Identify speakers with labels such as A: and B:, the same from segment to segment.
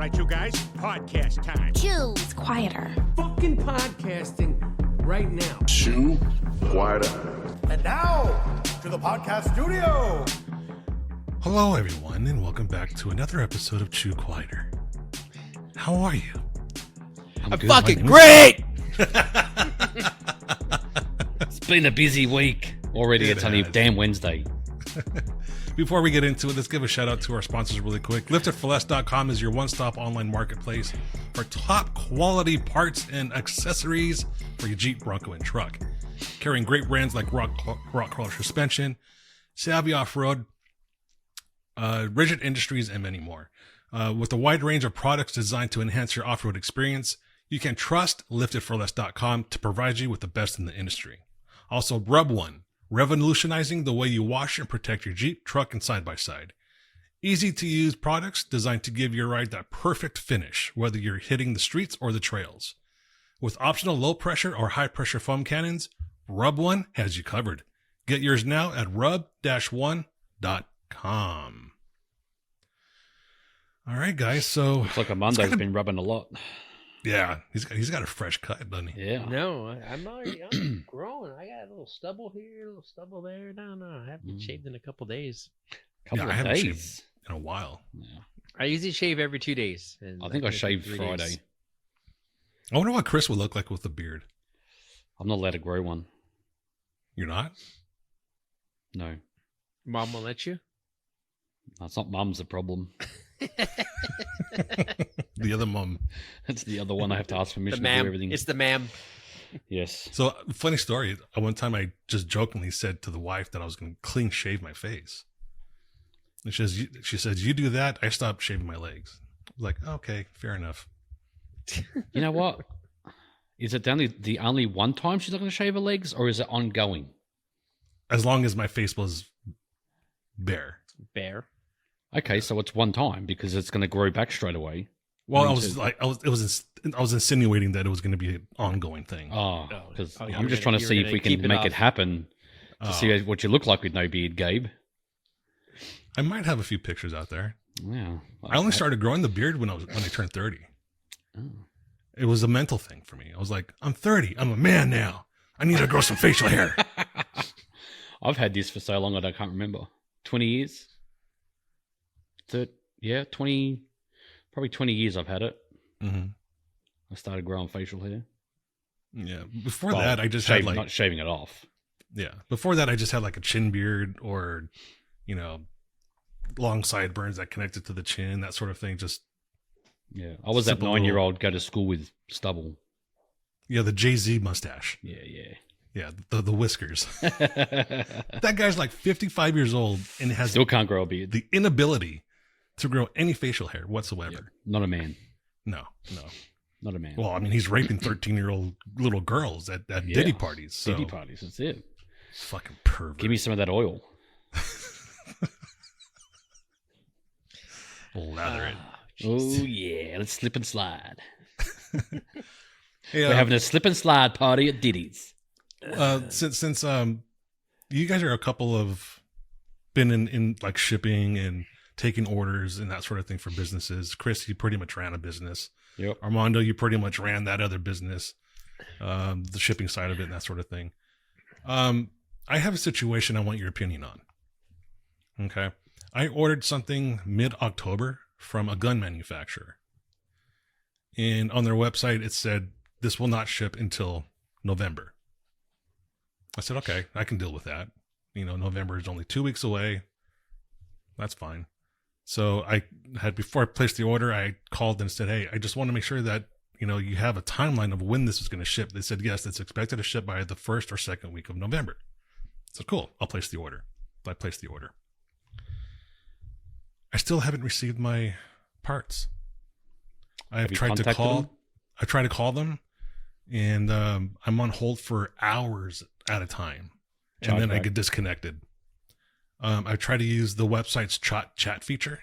A: right, you guys? Podcast time.
B: Chew. It's quieter.
C: Fucking podcasting right now.
D: Chew quieter.
E: And now, to the podcast studio.
F: Hello, everyone, and welcome back to another episode of Chew Quieter. How are you?
G: I'm fucking great! It's been a busy week already. It's only damn Wednesday.
F: Before we get into it, let's give a shout out to our sponsors really quick. LiftedForLess.com is your one-stop online marketplace for top quality parts and accessories for your Jeep, Bronco, and truck. Carrying great brands like Rock Crawler Suspension, Savvy Off-Road, Rigid Industries, and many more. With a wide range of products designed to enhance your off-road experience, you can trust LiftedForLess.com to provide you with the best in the industry. Also, Rub One, revolutionizing the way you wash and protect your Jeep, truck, and side-by-side. Easy-to-use products designed to give your ride that perfect finish, whether you're hitting the streets or the trails. With optional low-pressure or high-pressure foam cannons, Rub One has you covered. Get yours now at rub-one.com. All right, guys, so...
G: Looks like Amando's been rubbing a lot.
F: Yeah, he's got a fresh cut, doesn't he?
G: Yeah.
C: No, I'm growing. I got a little stubble here, a little stubble there. No, I haven't shaved in a couple days.
G: Couple
F: I
G: of
F: haven't
G: days.
F: shaved in a while.
G: Yeah.
C: I usually shave every 2 days. And
G: I think I shaved
C: 3
G: Friday.
C: days.
F: I wonder what Chris would look like with a beard.
G: I'm not allowed to grow one.
F: You're not?
G: No.
C: Mom will let you?
G: That's not mum's the problem.
F: The other mom.
G: It's the other one I have to ask
C: The
G: permission to do
C: ma'am.
G: everything.
C: It's the ma'am.
G: Yes.
F: So, funny story. One time I just jokingly said to the wife that I was going to clean shave my face. And she says, you do that, I stop shaving my legs. I was like, okay, fair enough.
G: You know what? Is it the only one time she's not going to shave her legs, or is it ongoing?
F: As long as my face was bare.
C: Bear.
G: Okay, so it's one time because it's going to grow back straight away.
F: Well,
G: Me
F: I was
G: too.
F: like, I was insinuating that it was going to be an ongoing thing.
G: Oh, because
C: Oh,
G: I'm just trying to see if we can make it happen to see what you look like with no beard, Gabe.
F: I might have a few pictures out there.
G: Yeah.
F: I only started growing the beard when I turned 30.
G: Oh.
F: It was a mental thing for me. I was like, I'm 30. I'm a man now. I need to grow some facial hair.
G: I've had this for so long I can't remember. 20 years? 20, probably 20 years I've had it.
F: Mm-hmm.
G: I started growing facial hair.
F: Yeah. Before that, I just had like...
G: Not shaving it off.
F: Yeah. Before that, I just had like a chin beard or, long sideburns that connected to the chin, that sort of thing. Just...
G: Yeah. I was that
F: simple
G: 9-year-old go to school with stubble.
F: Yeah, the Jay-Z mustache.
G: Yeah.
F: Yeah, the whiskers. That guy's like 55 years old and has
G: Still can't grow a beard.
F: the inability to grow any facial hair whatsoever.
G: Yeah. Not a man.
F: No.
G: Not a man.
F: Well, I mean, he's raping 13-year-old little girls at Diddy parties. So.
G: Diddy parties, that's it.
F: Fucking pervert.
G: Give me some of that oil.
F: Lather it.
G: Oh, yeah. Let's slip and slide.
F: Hey,
G: We're having a slip and slide party at Diddy's.
F: Since you guys are a couple of been in like shipping and taking orders and that sort of thing for businesses. Chris, you pretty much ran a business.
G: Yep.
F: Armando, you pretty much ran that other business, the shipping side of it and that sort of thing. I have a situation I want your opinion on. Okay. I ordered something mid-October from a gun manufacturer. And on their website, it said, this will not ship until November. I said, okay, I can deal with that. November is only 2 weeks away. That's fine. So before I placed the order, I called and said, hey, I just want to make sure that, you have a timeline of when this is going to ship. They said, yes, it's expected to ship by the first or second week of November. I said, cool, I'll place the order. I placed the order. I still haven't received my parts. I've tried to call. I tried to call them, and I'm on hold for hours at a time, and then I get disconnected. I try to use the website's chat feature,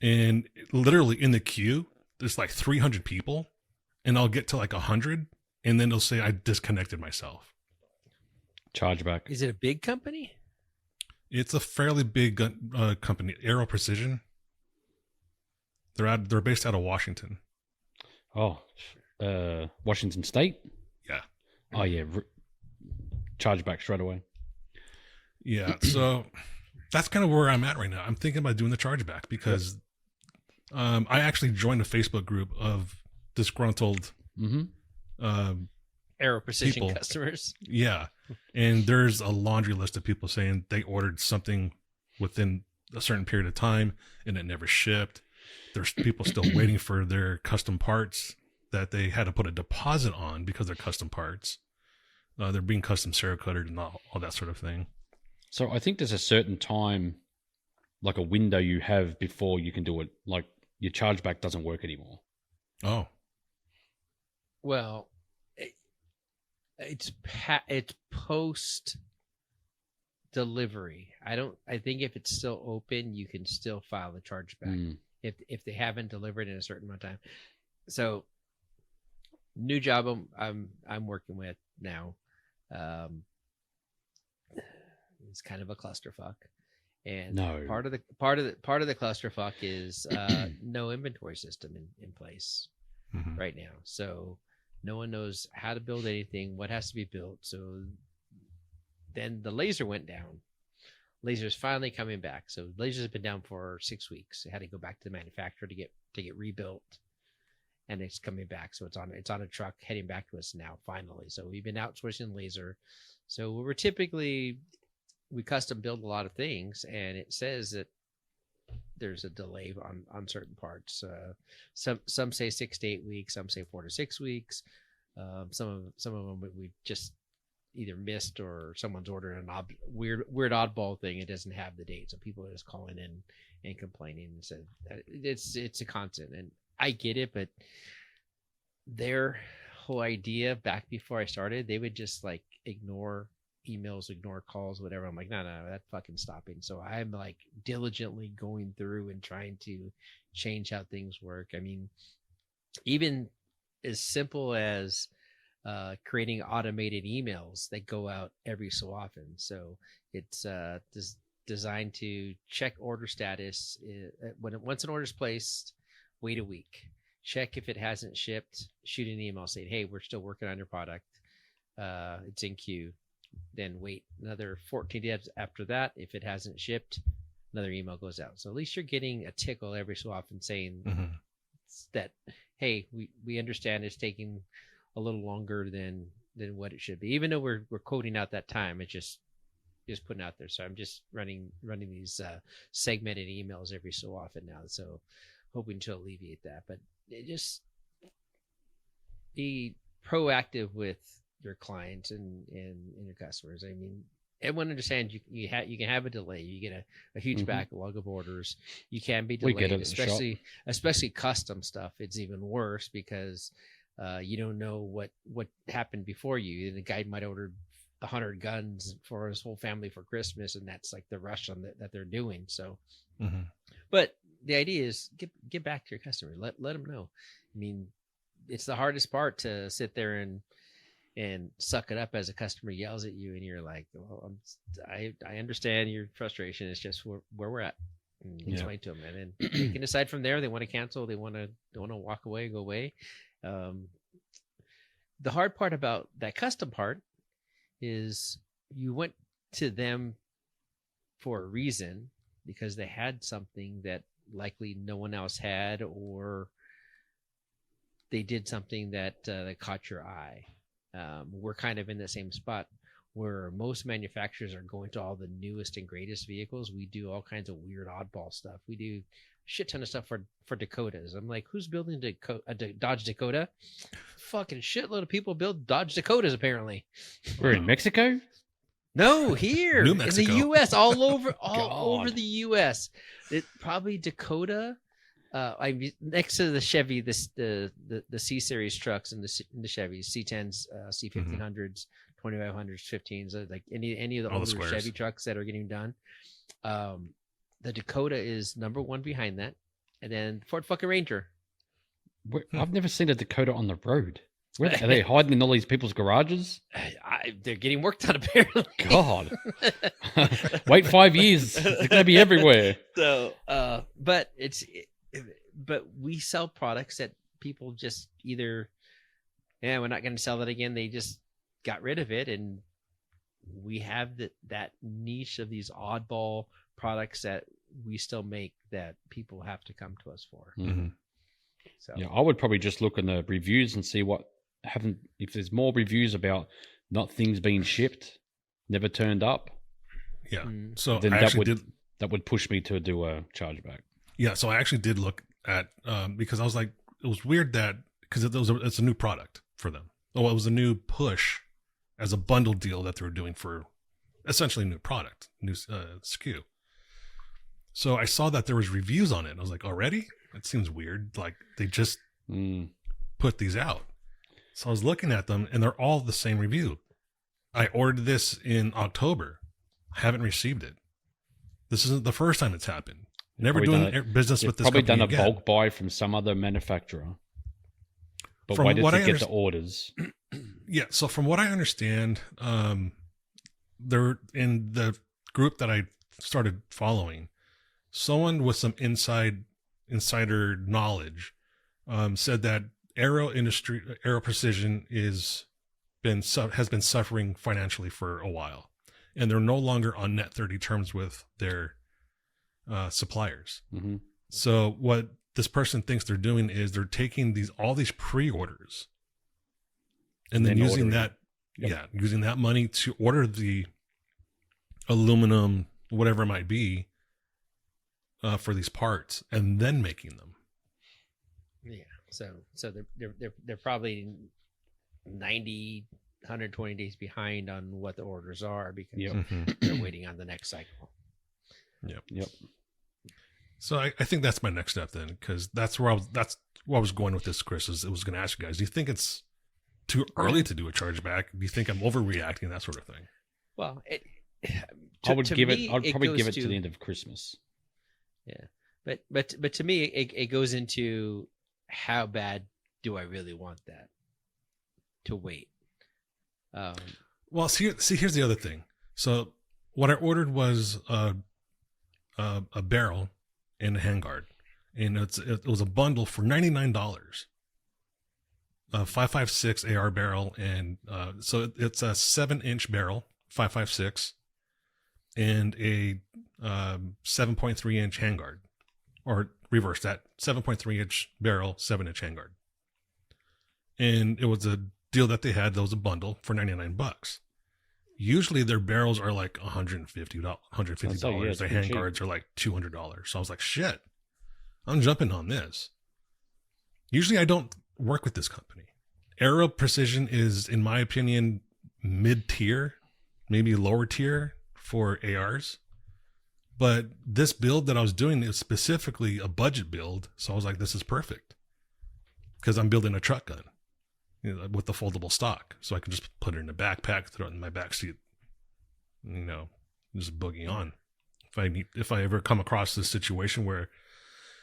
F: and literally in the queue, there's like 300 people, and I'll get to like 100, and then they'll say I disconnected myself.
G: Chargeback.
C: Is it a big company?
F: It's a fairly big company, Aero Precision. They're based out of Washington.
G: Oh, Washington State.
F: Yeah.
G: Oh yeah, charge back straight away.
F: Yeah. So that's kind of where I'm at right now. I'm thinking about doing the chargeback because I actually joined a Facebook group of disgruntled
C: Aero Precision
F: people.
C: customers.
F: Yeah. And there's a laundry list of people saying they ordered something within a certain period of time and it never shipped. There's people still waiting for their custom parts that they had to put a deposit on because they're custom parts. They're being custom Cerakoted and all that sort of thing.
G: So I think there's a certain time, like a window you have before you can do it. Like your chargeback doesn't work anymore.
F: Oh.
C: Well, it's post delivery. I think if it's still open, you can still file the chargeback if they haven't delivered in a certain amount of time. So, new job I'm working with now. It's kind of a clusterfuck, and part of the clusterfuck is no inventory system in place right now. So no one knows how to build anything, what has to be built. So then the laser went down. Laser's finally coming back. So laser has been down for 6 weeks. It had to go back to the manufacturer to get rebuilt, and it's coming back. So it's on a truck heading back to us now finally. So we've been outsourcing laser. So we custom build a lot of things, and it says that there's a delay on certain parts. Some say 6 to 8 weeks, some say 4 to 6 weeks. Some of them we just either missed or someone's ordering an weird oddball thing. It doesn't have the date, so people are just calling in and complaining and said it's a constant. And I get it, but their whole idea back before I started, they would just like ignore emails, ignore calls, whatever. I'm like, no, that's fucking stopping. So I'm like diligently going through and trying to change how things work. I mean, even as simple as creating automated emails that go out every so often. So it's designed to check order status. Once an order is placed, wait a week. Check if it hasn't shipped. Shoot an email saying, hey, we're still working on your product. It's in queue. Then wait another 14 days after that. If it hasn't shipped, another email goes out. So at least you're getting a tickle every so often saying that, hey, we understand it's taking a little longer than what it should be. Even though we're quoting out that time, it's just putting out there. So I'm just running these segmented emails every so often now. So hoping to alleviate that. But just be proactive with your clients and your customers. I mean, everyone understands you can have a delay. You get a huge backlog of orders. You can be delayed, especially custom stuff. It's even worse because you don't know what happened before you. The guy might order 100 guns for his whole family for Christmas, and that's like the rush on that they're doing. So, but the idea is get back to your customer. Let them know. I mean, it's the hardest part to sit there and suck it up as a customer yells at you, and you're like, well, I understand your frustration. It's just where we're at. And explain to them, and then they can decide from there. They want to cancel. They want to walk away, go away. The hard part about that custom part is you went to them for a reason because they had something that likely no one else had, or they did something that caught your eye. We're kind of in the same spot where most manufacturers are going to all the newest and greatest vehicles. We do all kinds of weird oddball stuff. We do a shit ton of stuff for Dakotas. I'm like, who's building a Dodge Dakota? Fucking shitload of people build Dodge Dakotas, apparently.
G: We're in Mexico?
C: No, here
F: New
C: in
F: Mexico.
C: the U.S., all over the U.S. Probably Dakota. Next to the Chevy, the C series trucks and the Chevys, C10s, C1500s, 2500s, 15s, like any of the older Chevy trucks that are getting done. The Dakota is number one behind that, and then Ford fucking Ranger.
G: I've never seen a Dakota on the road. Are they hiding in all these people's garages?
C: They're getting worked on, apparently.
G: God. Wait 5 years. They're going to be everywhere.
C: So, but we sell products that people just either, we're not going to sell that again. They just got rid of it, and we have that niche of these oddball products that we still make that people have to come to us for.
G: Mm-hmm.
C: So
G: yeah, I would probably just look in the reviews and see if there's more reviews about not things being shipped, never turned up.
F: Yeah. So
G: then
F: I
G: that would push me to do a chargeback.
F: Yeah. So I actually did look at, because I was like, it was weird that, because it's a new product for them. Oh, it was a new push as a bundle deal that they were doing for essentially a new product, new SKU. So I saw that there was reviews on it. And I was like, already? It seems weird. Like they just put these out. So I was looking at them and they're all the same review. I ordered this in October. I haven't received it. This isn't the first time it's happened. Never doing business with this company
G: probably done a
F: again.
G: bulk buy from some other manufacturer. But
F: From
G: waited
F: what
G: to
F: I
G: get the orders.
F: Yeah, so from what I understand, they're in the group that I started following. Someone with some insider knowledge said that aero precision has been suffering financially for a while, and they're no longer on net 30 terms with their suppliers.
G: Mm-hmm.
F: So what this person thinks they're doing is they're taking all these pre-orders and then using that, using that money to order the aluminum, whatever it might be, for these parts, and then making them.
C: Yeah. So they're probably 90, 120 days behind on what the orders are because they're waiting on the next cycle.
F: Yep. So I think that's my next step then, because that's where I was going with this, Chris. Is I was going to ask you guys, do you think it's too early to do a chargeback? Do you think I'm overreacting, that sort of thing?
C: Well,
G: I'd probably give it to the end of Christmas.
C: Yeah, but to me, it goes into how bad do I really want that to wait?
F: Well, see, here's the other thing. So what I ordered was a barrel and a handguard, and it was a bundle for $99. A 5.56 AR barrel, and so it's a 7-inch barrel, 5.56, and a 7.3-inch handguard, or reverse that, 7.3-inch barrel, 7-inch handguard. And it was a deal that they had that was a bundle for $99. Usually their barrels are like $150. Their handguards are like $200. So I was like, shit, I'm jumping on this. Usually I don't work with this company. Aero Precision is, in my opinion, mid-tier, maybe lower tier for ARs. But this build that I was doing is specifically a budget build. So I was like, this is perfect. Because I'm building a truck gun, with the foldable stock. So I can just put it in a backpack, throw it in my backseat, just boogie on. If I ever come across this situation where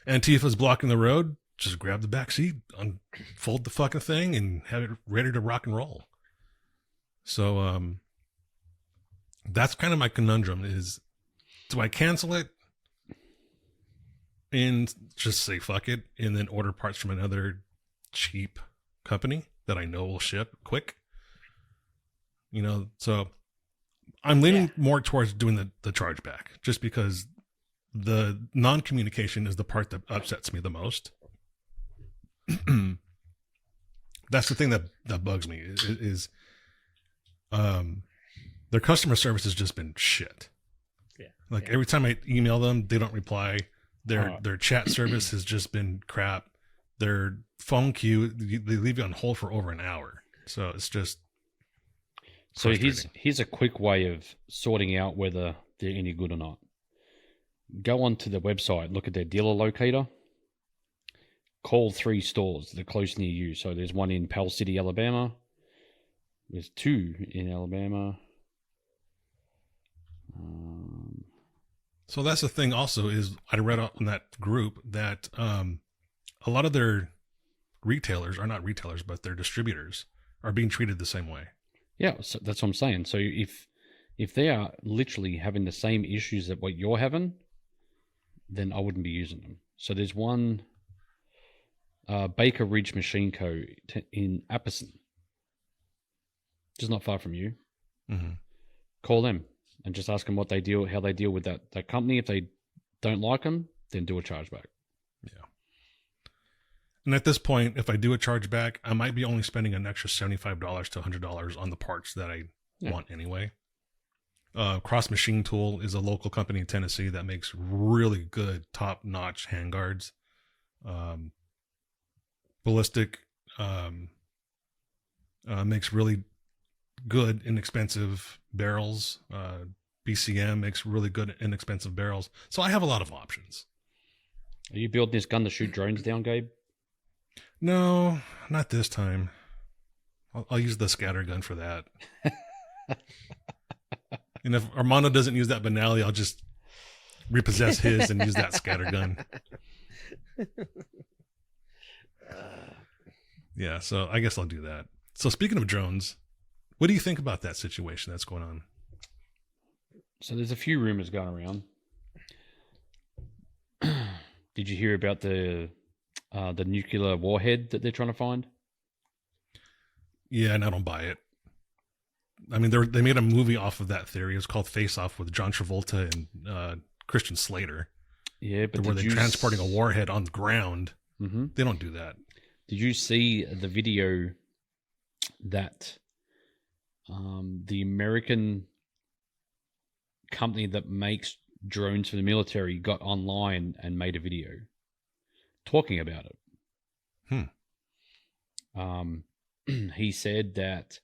F: Antifa's blocking the road, just grab the back seat, unfold the fucking thing, and have it ready to rock and roll. So that's kind of my conundrum is, do I cancel it and just say fuck it and then order parts from another cheap company that I know will ship quick? So I'm leaning more towards doing the chargeback, just because the non-communication is the part that upsets me the most. That's the thing that bugs me is their customer service has just been shit. Every time I email them, they don't reply. Their chat service has just been crap. Their phone queue, they leave you on hold for over an hour. So it's just
G: here's a quick way of sorting out whether they're any good or not. Go onto the website, look at their dealer locator, call 3 stores that are close near you. So there's one in Pell City, Alabama. There's 2 in Alabama.
F: So that's the thing also is I read on that group that a lot of their retailers are not retailers, but their distributors are being treated the same way.
G: Yeah, so that's what I'm saying. So if they are literally having the same issues that what you're having, then I wouldn't be using them. So there's one Baker Ridge Machine Co. in Apperson, just not far from you.
F: Mm-hmm.
G: Call them and just ask them how they deal with that company. If they don't like them, then do a chargeback.
F: Yeah. And at this point, if I do a chargeback, I might be only spending an extra $75 to $100 on the parts that I want anyway. Cross Machine Tool is a local company in Tennessee that makes really good, top-notch handguards. Ballistic makes really good, inexpensive barrels. BCM makes really good, inexpensive barrels. So I have a lot of options.
G: Are you building this gun to shoot drones down, Gabe?
F: No, not this time. I'll use the scatter gun for that. And if Armando doesn't use that Benelli, I'll just repossess his and use that scatter gun. Yeah, so I guess I'll do that. So speaking of drones, what do you think about that situation that's going on?
G: So there's a few rumors going around. Did you hear about the nuclear warhead that they're trying to find?
F: Yeah, and I don't buy it. I mean, they made a movie off of that theory. It's called Face Off with John Travolta and Christian Slater.
G: Yeah, but
F: where they're transporting a warhead on the ground.
G: Mm-hmm.
F: They don't do that.
G: Did you see the video that the American company that makes drones for the military got online and made a video talking about it? He said that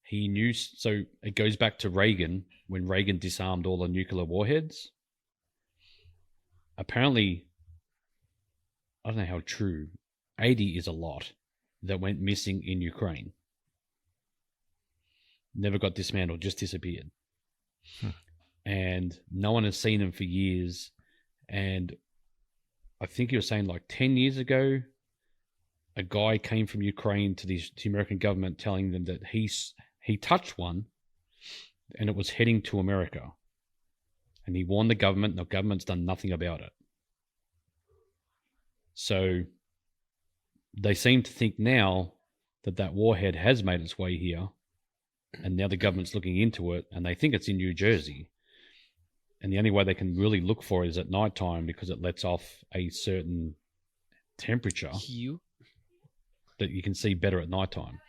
G: he knew, so it goes back to Reagan, when Reagan disarmed all the nuclear warheads. Apparently, I don't know how true, 80 is a lot that went missing in Ukraine. Never got dismantled, just disappeared. And no one has seen them for years. And I think he was saying like 10 years ago, a guy came from Ukraine to the American government telling them that he touched one and it was heading to America. And he warned the government, and the government's done nothing about it. So they seem to think now that warhead has made its way here, and now the government's looking into it, and they think it's in New Jersey. And the only way they can really look for it is at nighttime, because it lets off a certain temperature that you can see better at nighttime.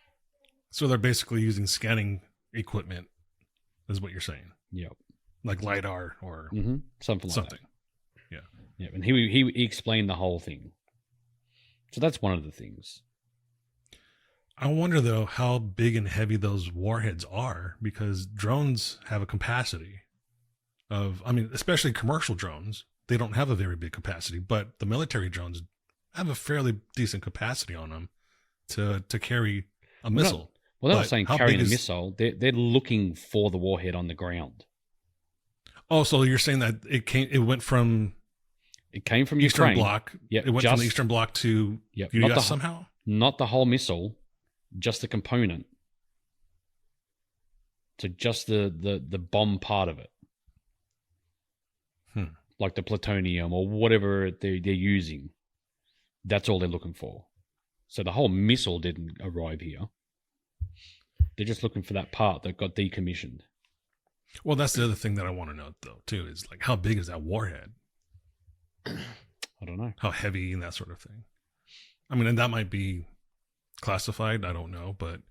F: So they're basically using scanning equipment, is what you're saying?
G: Yep.
F: Like LiDAR or
G: something like that.
F: Yeah.
G: Yeah, and he explained the whole thing. So that's one of the things.
F: I wonder, though, how big and heavy those warheads are, because drones have a capacity of, I mean, especially commercial drones, they don't have a very big capacity, but the military drones have a fairly decent capacity on them to carry a missile.
G: Well, they're not saying carrying a missile. They're looking for the warhead on the ground.
F: Oh, so you're saying that it came from
G: Eastern
F: Ukraine. Bloc.
G: Yep,
F: it went from the Eastern Bloc to US somehow?
G: Not the whole missile, just the component. So just the bomb part of it. Like the plutonium or whatever they're using. That's all they're looking for. So the whole missile didn't arrive here. They're just looking for that part that got decommissioned.
F: Well, that's the other thing that I want to know, though, too, is like, how big is that warhead?
G: I don't know.
F: How heavy and that sort of thing. I mean, and that might be classified. I don't know, but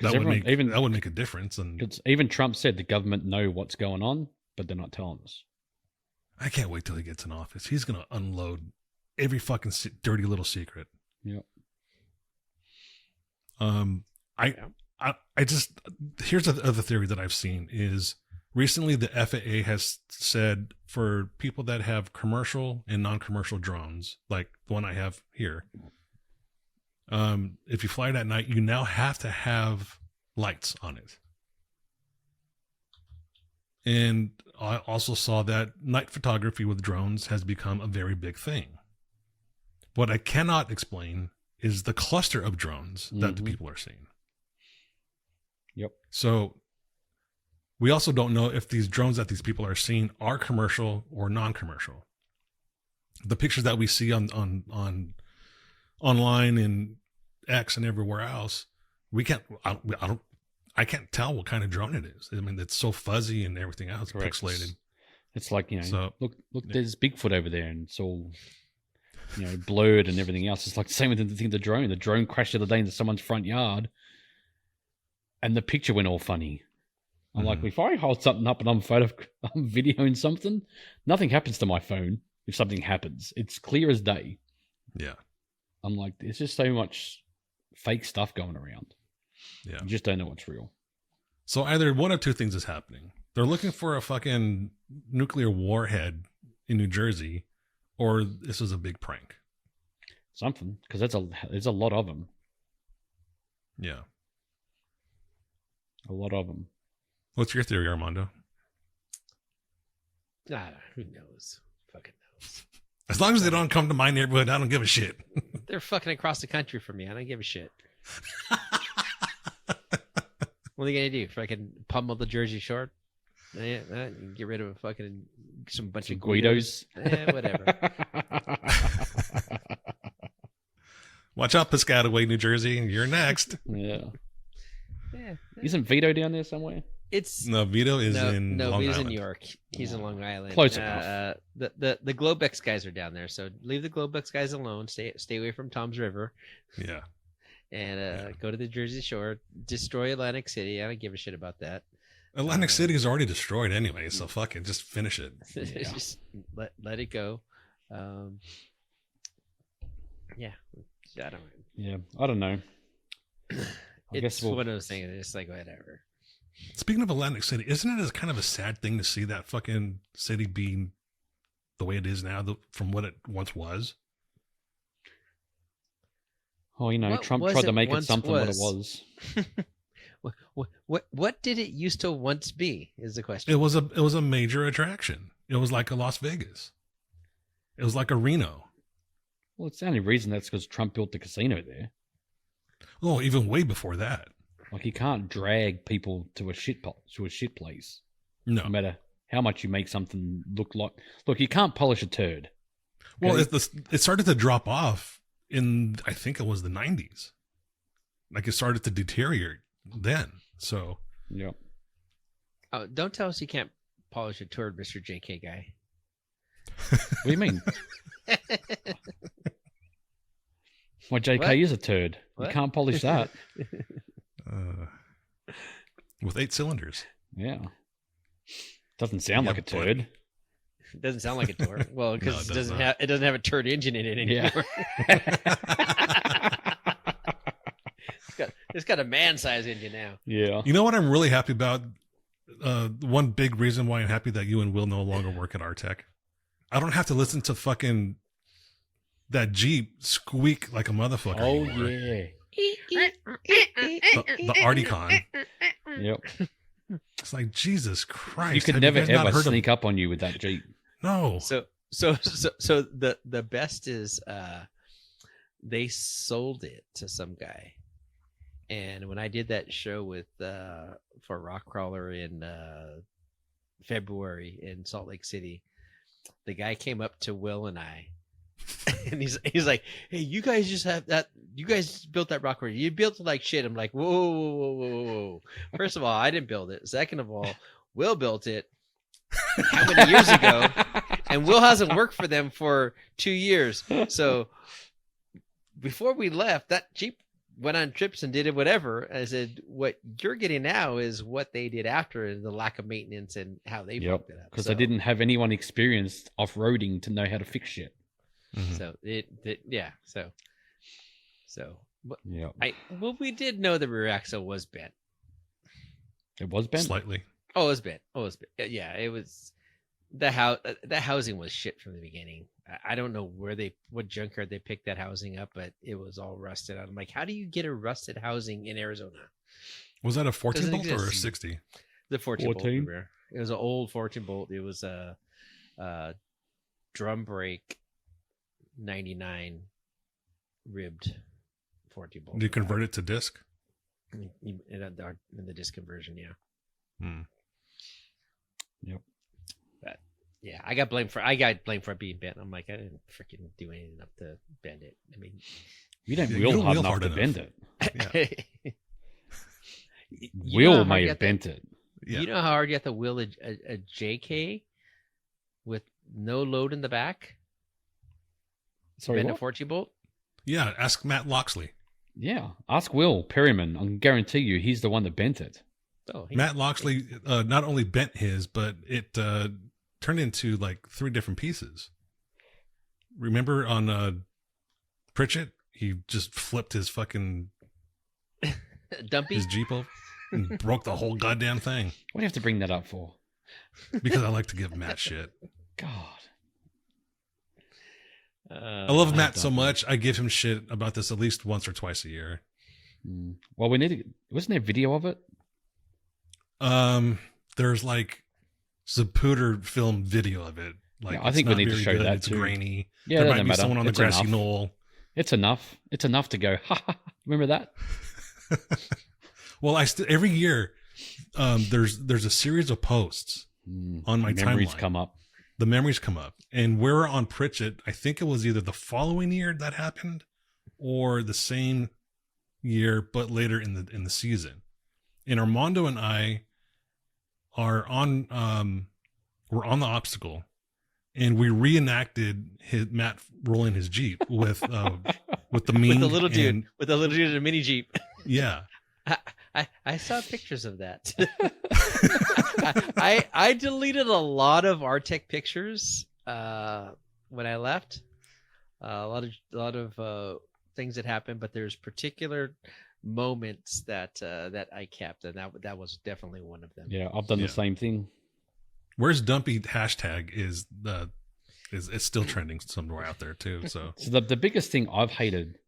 F: that would make a difference. And
G: even Trump said the government know what's going on, but they're not telling us.
F: I can't wait till he gets in office. He's going to unload every fucking dirty little secret.
G: Yep.
F: I just, here's the other theory that I've seen is recently the FAA has said for people that have commercial and non-commercial drones, like the one I have here, if you fly it at night, you now have to have lights on it. And I also saw that night photography with drones has become a very big thing. What I cannot explain is the cluster of drones that the people are seeing.
G: Yep.
F: So we also don't know if these drones that these people are seeing are commercial or non-commercial. the pictures that we see on online and X and everywhere else, I can't tell what kind of drone it is. I mean, it's so fuzzy and everything else, pixelated.
G: It's like, look, there's Bigfoot over there, and it's all, blurred and everything else. It's like the same with the drone. The drone crashed the other day into someone's front yard, and the picture went all funny. I'm like, if I hold something up and I'm videoing something, nothing happens to my phone. If something happens, it's clear as day.
F: Yeah.
G: I'm like, there's just so much fake stuff going around.
F: Yeah.
G: You just don't know what's real.
F: So either one of two things is happening. They're looking for a fucking nuclear warhead in New Jersey, or this is a big prank.
G: Something, because there's a lot of them.
F: Yeah.
G: A lot of them.
F: What's your theory, Armando?
C: Who knows? Fucking knows.
F: As long as they don't come to my neighborhood, I don't give a shit.
C: They're fucking across the country from me. I don't give a shit. What are they gonna do? Fucking pummel the Jersey Shore? Get rid of some bunch of Guidos. Whatever.
F: Watch out, Piscataway, New Jersey. You're next.
G: Yeah. Isn't Vito down there somewhere?
F: Vito is in Long
C: Vito's
F: Island.
C: in New York. He's in Long Island.
G: Close enough.
C: The Globex guys are down there, so leave the Globex guys alone. Stay away from Tom's River.
F: Yeah.
C: And go to the Jersey Shore. Destroy Atlantic City. I don't give a shit about that.
F: Atlantic City is already destroyed anyway, so fuck it. Just finish it.
C: Just let it go. Yeah. I don't know.
G: Yeah, I don't know.
C: It's one of those things. It's like whatever.
F: Speaking of Atlantic City, isn't it as kind of a sad thing to see that fucking city being the way it is now from what it once was?
G: Oh, Trump tried to make it something what it was.
C: What did it used to once be? Is the question.
F: It was a major attraction. It was like a Las Vegas. It was like a Reno.
G: Well, it's the only reason that's because Trump built the casino there.
F: Oh, even way before that.
G: Like, you can't drag people to a shit place.
F: No
G: matter how much you make something look like. Look, you can't polish a turd.
F: Okay? Well, it started to drop off in, I think it was the 90s. Like, it started to deteriorate then. So,
G: yeah.
C: Oh, don't tell us you can't polish a turd, Mr. JK guy.
G: What do you mean? My JK is a turd. What? You can't polish that.
F: With 8 cylinders.
G: Yeah. Doesn't sound like a turd.
C: It doesn't sound like a turd. Well, because it doesn't have a turd engine in it anymore. Yeah. It's got a man-sized engine now.
G: Yeah.
F: You know what I'm really happy about? One big reason why I'm happy that you and Will no longer work at Artec. I don't have to listen to fucking that Jeep squeak like a motherfucker.
G: Oh,
F: anymore.
G: yeah.
F: The Articon.
G: Yep.
F: It's like, Jesus Christ.
G: You could never ever sneak up on you with that Jeep.
F: No.
C: So the best is they sold it to some guy. And when I did that show for Rockcrawler in February in Salt Lake City, the guy came up to Will and I, and he's like, "Hey, you guys just have that? You guys built that Rockcrawler? You built it like shit." I'm like, "Whoa! First of all, I didn't build it. Second of all, Will built it how many years ago, and Will hasn't worked for them for 2 years. So before we left, that Jeep went on trips and did it, whatever. I said, what you're getting now is what they did after, and the lack of maintenance and how they fucked it up.
G: Because they didn't have anyone experienced off-roading to know how to fix shit.
F: Mm-hmm.
C: So
G: yeah.
C: We did know the rear axle was bent.
G: It was bent?
F: Slightly.
C: Oh, it was bent. Yeah, it was. The housing was shit from the beginning. I don't know what junkyard they picked that housing up, but it was all rusted out. I'm like, how do you get a rusted housing in Arizona?
F: Was that a 14 bolt or a 60?
C: The 14 bolt. It was an old 14 bolt. It was a drum brake 99 ribbed 14 bolt.
F: Did you convert it to disc?
C: In the disc conversion, yeah.
F: Hmm.
G: Yep.
C: But Yeah, I got blamed for it being bent. I'm like, I didn't freaking do anything enough to bend it. I mean,
G: you don't
F: you
G: wheel
F: don't
G: hard
F: wheel
G: enough
F: hard
G: to
F: enough.
G: bend it.
F: Yeah.
G: Will may have bent it.
F: Yeah.
C: You know how hard you have to wheel a JK with no load in the back?
G: Sorry,
C: Bend a
G: what?
C: 14 bolt?
F: Yeah, ask Matt Loxley.
G: Yeah, ask Will Perryman. I can guarantee you he's the one that bent it.
C: Oh,
F: Matt Loxley not only bent his, but it turned into like 3 different pieces. Remember on Pritchett? He just flipped his fucking
C: Dumpy?
F: his Jeep over and broke the whole goddamn thing.
G: What do you have to bring that up for?
F: Because I like to give Matt shit.
G: God.
F: I love Matt so much. I give him shit about this at least once or twice a year.
G: Well, we need to. Wasn't there video of it?
F: There's like Zapruder film video of it. Like,
G: Yeah, I think we need to show that
F: It's
G: too.
F: grainy.
G: Yeah,
F: there
G: that
F: might
G: doesn't
F: be
G: matter.
F: someone on the
G: It's
F: grassy
G: enough.
F: knoll.
G: It's enough. It's enough to go. Ha ha. Remember that?
F: Well, every year, there's a series of posts on my
G: Memories
F: timeline.
G: come up.
F: The memories come up, and we're on Pritchett. I think it was either the following year that happened, or the same year, but later in the season. And Armando and I are on we're on the obstacle, and we reenacted Matt rolling his Jeep with the meme
C: with the little dude in a mini Jeep.
F: Yeah.
C: I saw pictures of that. I deleted a lot of Artec pictures when I left. A lot of things that happened, but there's particular moments that I kept, and that was definitely one of them.
G: Yeah, I've done the same thing.
F: Where's Dumpy hashtag is it's still trending somewhere out there too. So
G: the biggest thing I've hated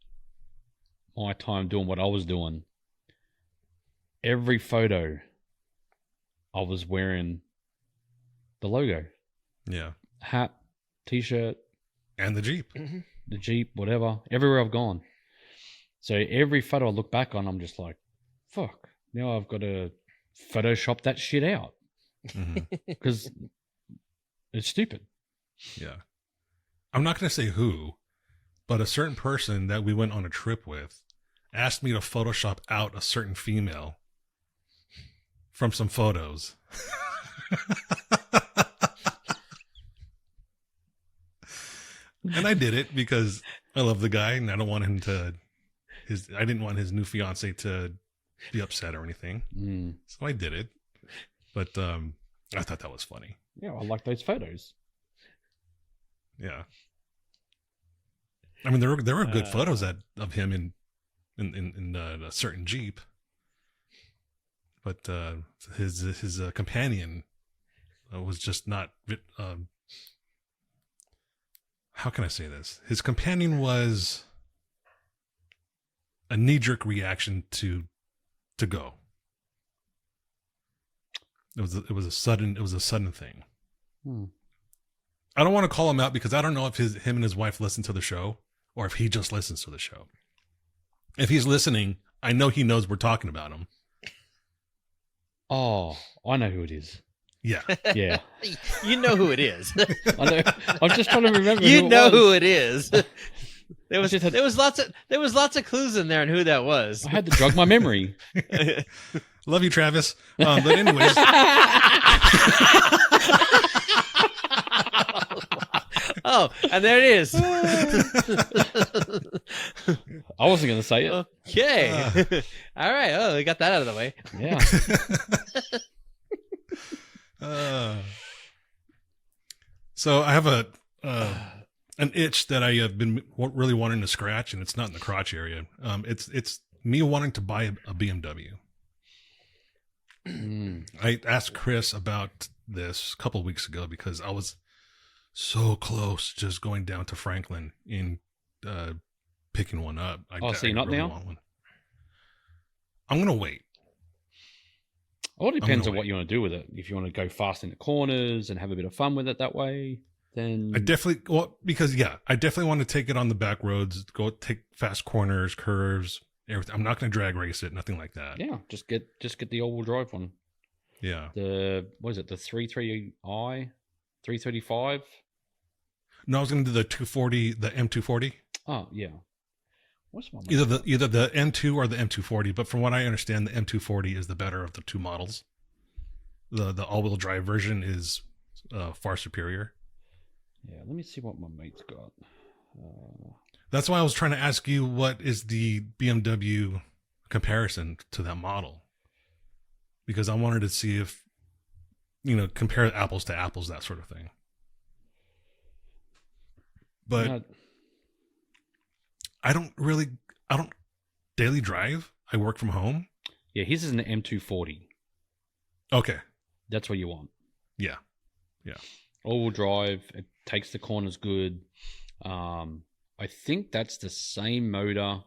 G: my time doing what I was doing. Every photo, I was wearing the logo.
F: Yeah.
G: Hat, T-shirt.
F: And the Jeep.
C: Mm-hmm.
G: The Jeep, whatever. Everywhere I've gone. So every photo I look back on, I'm just like, fuck. Now I've got to Photoshop that shit out. Because it's stupid.
F: Yeah. I'm not going to say who, but a certain person that we went on a trip with asked me to Photoshop out a certain female from some photos. And I did it because I love the guy and I don't want him to I didn't want his new fiance to be upset or anything. So I did it. But I thought that was funny.
G: Yeah, I like those photos.
F: Yeah. I mean, there were good photos of him in a certain Jeep, but his companion was just not. How can I say this? His companion was a knee-jerk reaction to go. It was a sudden thing. I don't want to call him out because I don't know if him and his wife listen to the show or if he just listens to the show. If he's listening, I know he knows we're talking about him.
G: Oh, I know who it is.
F: Yeah.
G: Yeah.
C: You know who it is.
G: I know. I'm just trying to remember
C: who it is. There was
G: had-
C: there was lots of clues in there on who that was.
G: I had to jog my memory.
F: Love you, Travis. But anyways.
C: Oh, and there it is.
G: I wasn't going to say it.
C: Okay. All right. Oh, we got that out of the way.
G: Yeah.
F: So I have an itch that I have been really wanting to scratch, and it's not in the crotch area. It's me wanting to buy a BMW. I asked Chris about this a couple of weeks ago because I was so close just going down to Franklin and picking one up.
G: So you're not now?
F: want one. I'm going to wait.
G: Well, it depends on what you want to do with it. If you want to go fast in the corners and have a bit of fun with it that way, then
F: I definitely want to take it on the back roads, go take fast corners, curves, everything. I'm not going to drag race it, nothing like that.
G: Yeah, just get the all-wheel drive one.
F: Yeah.
G: The 33i, 335.
F: No, I was going to do the 240, the M240.
G: Oh yeah. What's my
F: Either the M2 or the M240, but from what I understand, the M240 is the better of the two models. The all-wheel drive version is far superior.
G: Yeah, let me see what my mate's got.
F: That's why I was trying to ask you, what is the BMW comparison to that model? Because I wanted to see if, compare apples to apples, that sort of thing. But I don't daily drive. I work from home.
G: Yeah, his is an M240.
F: Okay.
G: That's what you want.
F: Yeah. Yeah.
G: All-wheel drive. It takes the corners good. I think that's the same motor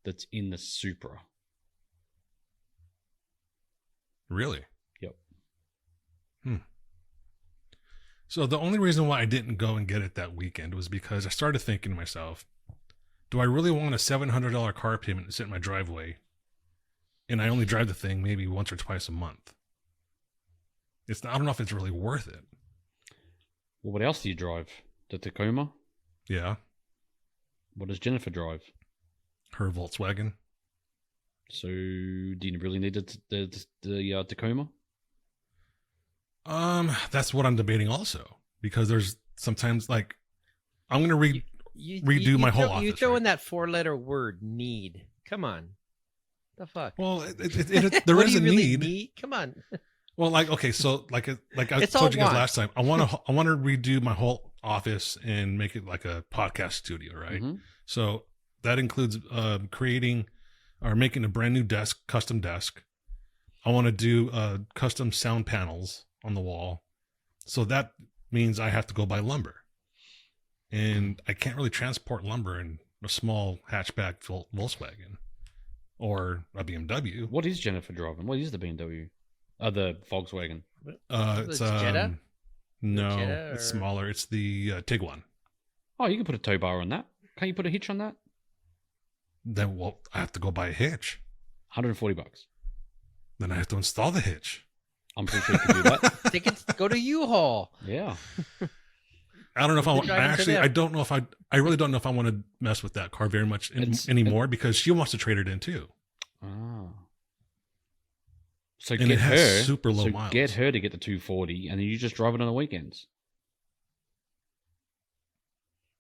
G: that's in the Supra.
F: Really?
G: Yep.
F: So the only reason why I didn't go and get it that weekend was because I started thinking to myself, do I really want a $700 car payment to sit in my driveway? And I only drive the thing maybe once or twice a month. I don't know if it's really worth it.
G: Well, what else do you drive? The Tacoma?
F: Yeah.
G: What does Jennifer drive?
F: Her Volkswagen.
G: So, do you really need the Tacoma?
F: That's what I'm debating also, because there's sometimes like I'm going to redo my whole office.
C: You throw in that 4-letter word, need. Come on. The fuck?
F: Well, there is a
C: really
F: need.
C: Come on.
F: Well, so I told you guys last time, I want to redo my whole office and make it like a podcast studio, right?
G: Mm-hmm.
F: So that includes creating or making a brand new custom desk. I want to do custom sound panels on the wall. So that means I have to go buy lumber. And I can't really transport lumber in a small hatchback Volkswagen or a BMW.
G: What is Jennifer driving? What is the BMW? The Volkswagen.
F: It's
C: Jetta?
F: No,
C: Jetta
F: it's smaller. It's the Tiguan.
G: Oh, you can put a tow bar on that. Can't you put a hitch on that?
F: Then, I have to go buy a hitch.
G: $140.
F: Then I have to install the hitch.
G: I'm pretty sure you can do that.
C: Go to U-Haul.
G: Yeah.
F: I don't know if I want. I really don't know if I want to mess with that car very much anymore because she wants to trade it in too.
G: Ah. So
F: and it has super low miles.
G: Get her to get the 240, and then you just drive it on the weekends.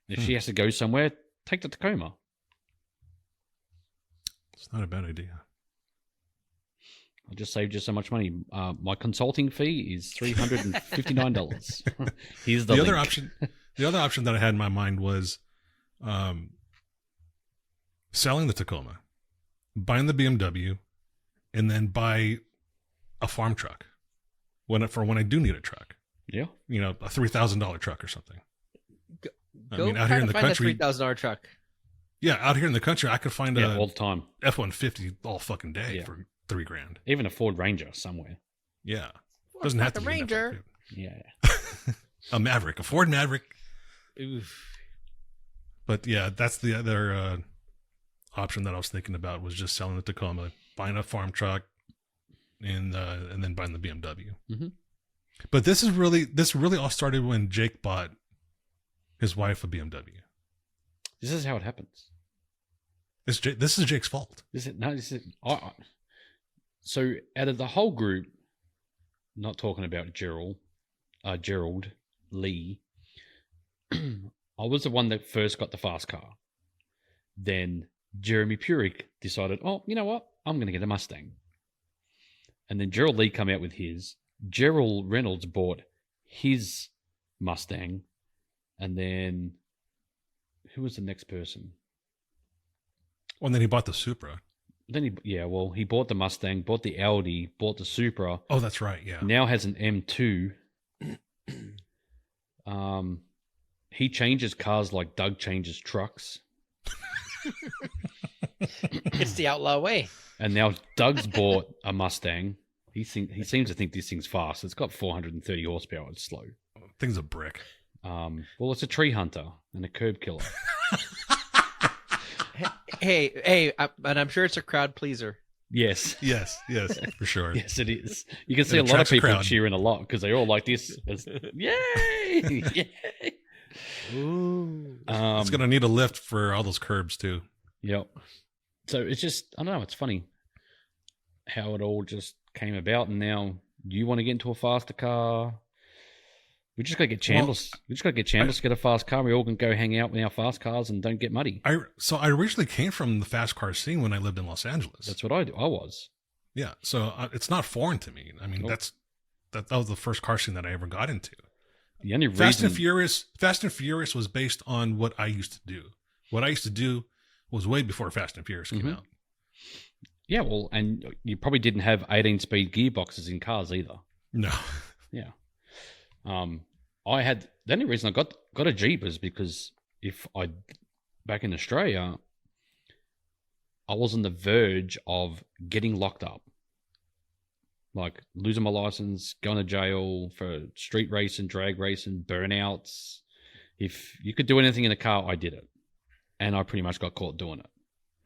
G: If she has to go somewhere, take the Tacoma.
F: It's not a bad idea.
G: I just saved you so much money. My consulting fee is $359. Here's the
F: other
G: link.
F: option. The other option that I had in my mind was selling the Tacoma, buying the BMW, and then buy a farm truck when I do need a truck.
G: Yeah,
F: a $3,000 truck or something.
C: Out here in the country, $3,000 truck.
F: Yeah, out here in the country, I could find
G: all the time
F: F-150 all fucking day for $3,000.
G: Even a Ford Ranger somewhere.
F: Yeah, doesn't have to be
C: a Ranger.
G: Yeah,
F: a Maverick, a Ford Maverick.
C: Oof.
F: But yeah, that's the other option that I was thinking about was just selling the Tacoma, buying a farm truck, and then buying the BMW.
G: Mm-hmm.
F: But this really all started when Jake bought his wife a BMW.
G: This is how it happens.
F: This is Jake's fault.
G: So out of the whole group, not talking about Gerald Lee, I was the one that first got the fast car. Then Jeremy Purick decided, oh, you know what? I'm going to get a Mustang. And then Gerald Lee came out with his. Gerald Reynolds bought his Mustang. And then who was the next person?
F: Well, and then he bought the Supra.
G: Then he bought the Mustang, bought the Audi, bought the Supra.
F: Oh, that's right, yeah.
G: Now has an M2. He changes cars like Doug changes trucks.
C: It's the outlaw way. And
G: now Doug's bought a Mustang. He seems to think this thing's fast. It's got 430 horsepower. It's slow.
F: Thing's a brick.
G: Well, it's a tree hunter and a curb killer.
C: Hey, but I'm sure it's a crowd pleaser.
G: Yes.
F: Yes, for sure.
G: Yes, it is. You can see a lot of people cheering a lot because they're all like this. Yay! Yay!
C: Ooh.
F: It's going to need a lift for all those curbs, too.
G: Yep. So it's just, I don't know, it's funny how it all just came about. And now you want to get into a faster car. We just got to get Chandler's. We just got to get Chandler's to get a fast car. We all can go hang out with our fast cars and don't get muddy.
F: So I originally came from the fast car scene when I lived in Los Angeles.
G: That's what I was.
F: Yeah. So it's not foreign to me. I mean, that was the first car scene that I ever got into.
G: The only
F: Fast and Furious was based on what I used to do. What I used to do was way before Fast and Furious came out.
G: Yeah, well, and you probably didn't have 18-speed gearboxes in cars either.
F: No.
G: Yeah. I had, the only reason I got a Jeep is because back in Australia, I was on the verge of getting locked up. Like losing my license, going to jail for street racing, drag racing, burnouts. If you could do anything in a car, I did it. And I pretty much got caught doing it.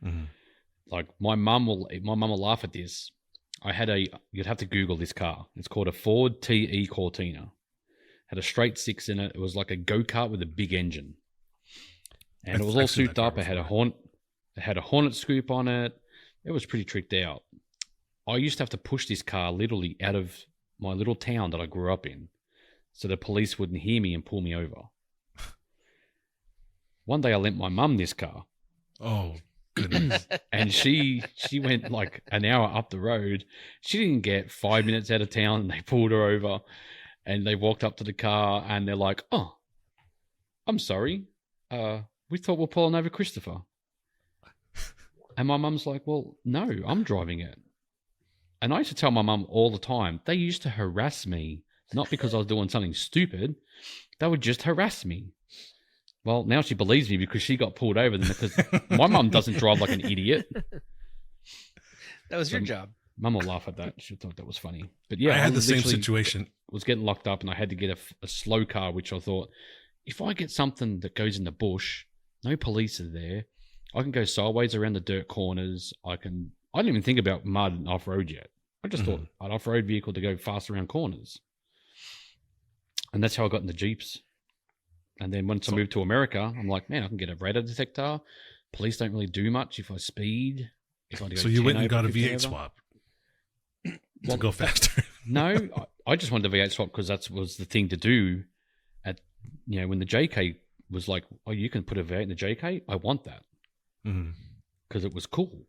G: Mm-hmm. Like my mum will laugh at this. You'd have to Google this car. It's called a Ford TE Cortina. Had a straight six in it. It was like a go-kart with a big engine. And it was all souped up. It had a Hornet scoop on it. It was pretty tricked out. I used to have to push this car literally out of my little town that I grew up in so the police wouldn't hear me and pull me over. One day I lent my mum this car.
F: Oh, goodness.
G: And she went like an hour up the road. She didn't get 5 minutes out of town and they pulled her over and they walked up to the car and they're like, "Oh, I'm sorry. We thought we're pulling over Christopher." And my mum's like, "Well, no, I'm driving it." And I used to tell my mum all the time, they used to harass me, not because I was doing something stupid. They would just harass me. Well, now she believes me because she got pulled over because my mum doesn't drive like an idiot.
C: That was your job.
G: Mum will laugh at that. She thought that was funny. But yeah,
F: I had the same situation.
G: Was getting locked up and I had to get a slow car, which I thought, if I get something that goes in the bush, no police are there, I can go sideways around the dirt corners. I didn't even think about mud and off-road yet. I just thought an off-road vehicle to go fast around corners. And that's how I got into Jeeps. And then once I moved to America, I'm like, man, I can get a radar detector. Police don't really do much if I speed.
F: So you went and got a V8 swap to go faster?
G: No, I just wanted a V8 swap because that was the thing to do when the JK was like, "Oh, you can put a V8 in the JK? I want that." Because it was cool.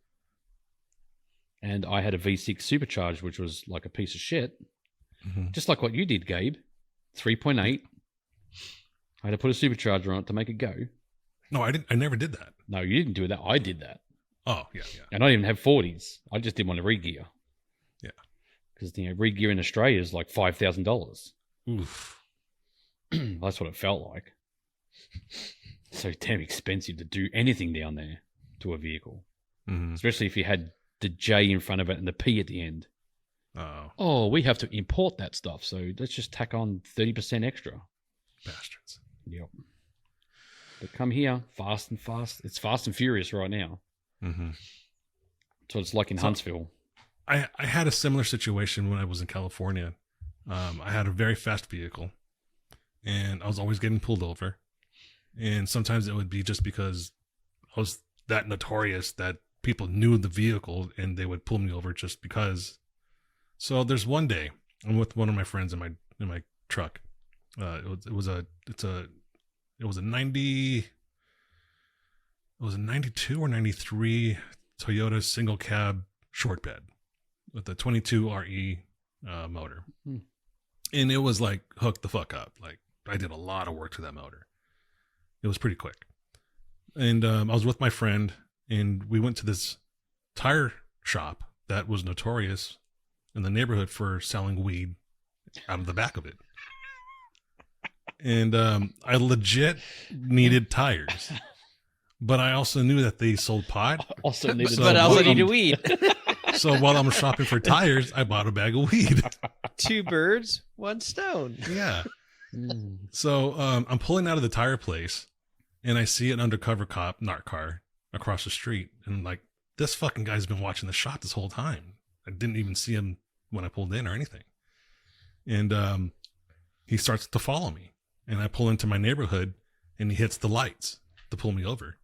G: And I had a V6 supercharged, which was like a piece of shit. Just like what you did, Gabe. 3.8. I had to put a supercharger on it to make it go.
F: No, I didn't. I never did that.
G: No, you didn't do that. I did that.
F: Oh, yeah.
G: And I didn't even have 40s. I just didn't want to re-gear.
F: Yeah.
G: Because, re-gear in Australia is like $5,000.
F: Oof.
G: That's what it felt like. So damn expensive to do anything down there to a vehicle. Especially if you had the J in front of it and the P at the end. Oh, we have to import that stuff. So let's just tack on 30% extra.
F: Bastards.
G: Yep. But come here, fast and fast. It's fast and furious right now. So it's like in Huntsville.
F: I had a similar situation when I was in California. I had a very fast vehicle, and I was always getting pulled over. And sometimes it would be just because I was that notorious that people knew the vehicle and they would pull me over just because. So there's one day I'm with one of my friends in my truck. It was a 92 or 93 Toyota single cab short bed with a 22 RE motor. And it was like hooked the fuck up. Like I did a lot of work to that motor. It was pretty quick. And I was with my friend and we went to this tire shop that was notorious in the neighborhood for selling weed out of the back of it. And I legit needed tires. But I also knew that they sold pot.
C: But I also needed weed.
F: So while I'm shopping for tires, I bought a bag of weed.
C: 2 birds, 1 stone.
F: Yeah. So I'm pulling out of the tire place, and I see an undercover cop, narc car, across the street. And like this fucking guy's been watching the shop this whole time. I didn't even see him when I pulled in or anything. And he starts to follow me. And I pull into my neighborhood, and he hits the lights to pull me over.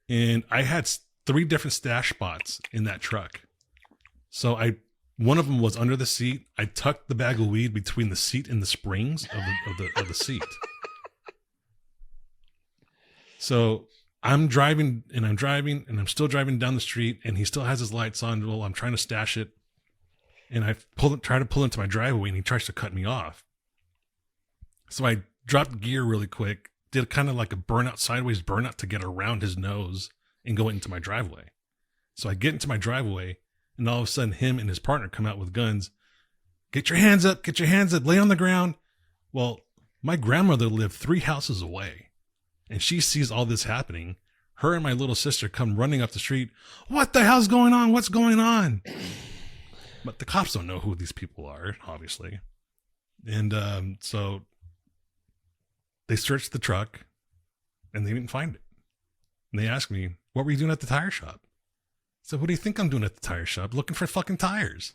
F: And I had 3 different stash spots in that truck. So one of them was under the seat. I tucked the bag of weed between the seat and the springs of the seat. So I'm driving, and I'm still driving down the street, and he still has his lights on. Well, I'm trying to stash it. And I try to pull into my driveway, and he tries to cut me off. So I dropped gear really quick, did kind of like a sideways burnout to get around his nose and go into my driveway. So I get into my driveway, and all of a sudden him and his partner come out with guns. Get your hands up, lay on the ground. Well, my grandmother lived 3 houses away, and she sees all this happening. Her and my little sister come running up the street. What the hell's going on? What's going on? But the cops don't know who these people are, obviously. And so they searched the truck, and they didn't find it. And they asked me, what were you doing at the tire shop? I said, what do you think I'm doing at the tire shop? Looking for fucking tires.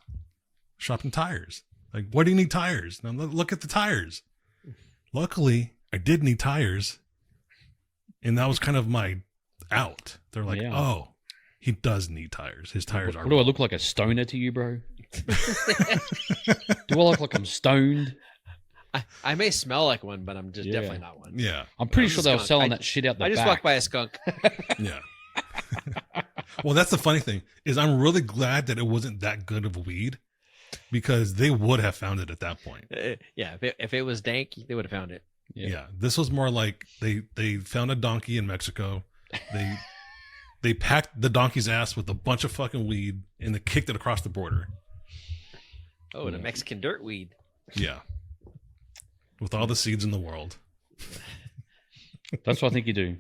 F: Shopping tires. Like, what do you need tires? Now look at the tires. Luckily, I did need tires. And that was kind of my out. They're like, oh, he does need tires. His tires are.
G: What do I look like, a stoner to you, bro? Do I look like I'm stoned?
C: I may smell like one, but I'm just definitely not one.
F: Yeah.
G: I'm pretty sure they were selling that shit out the back.
C: I just walked by a skunk.
F: Yeah. Well, that's the funny thing, is I'm really glad that it wasn't that good of a weed, because they would have found it at that point.
C: Yeah. If it was dank, they would have found it.
F: Yeah. This was more like they found a donkey in Mexico. They packed the donkey's ass with a bunch of fucking weed, and they kicked it across the border.
C: Oh, and a Mexican dirt weed.
F: Yeah. With all the seeds in the world.
G: That's what I think you do.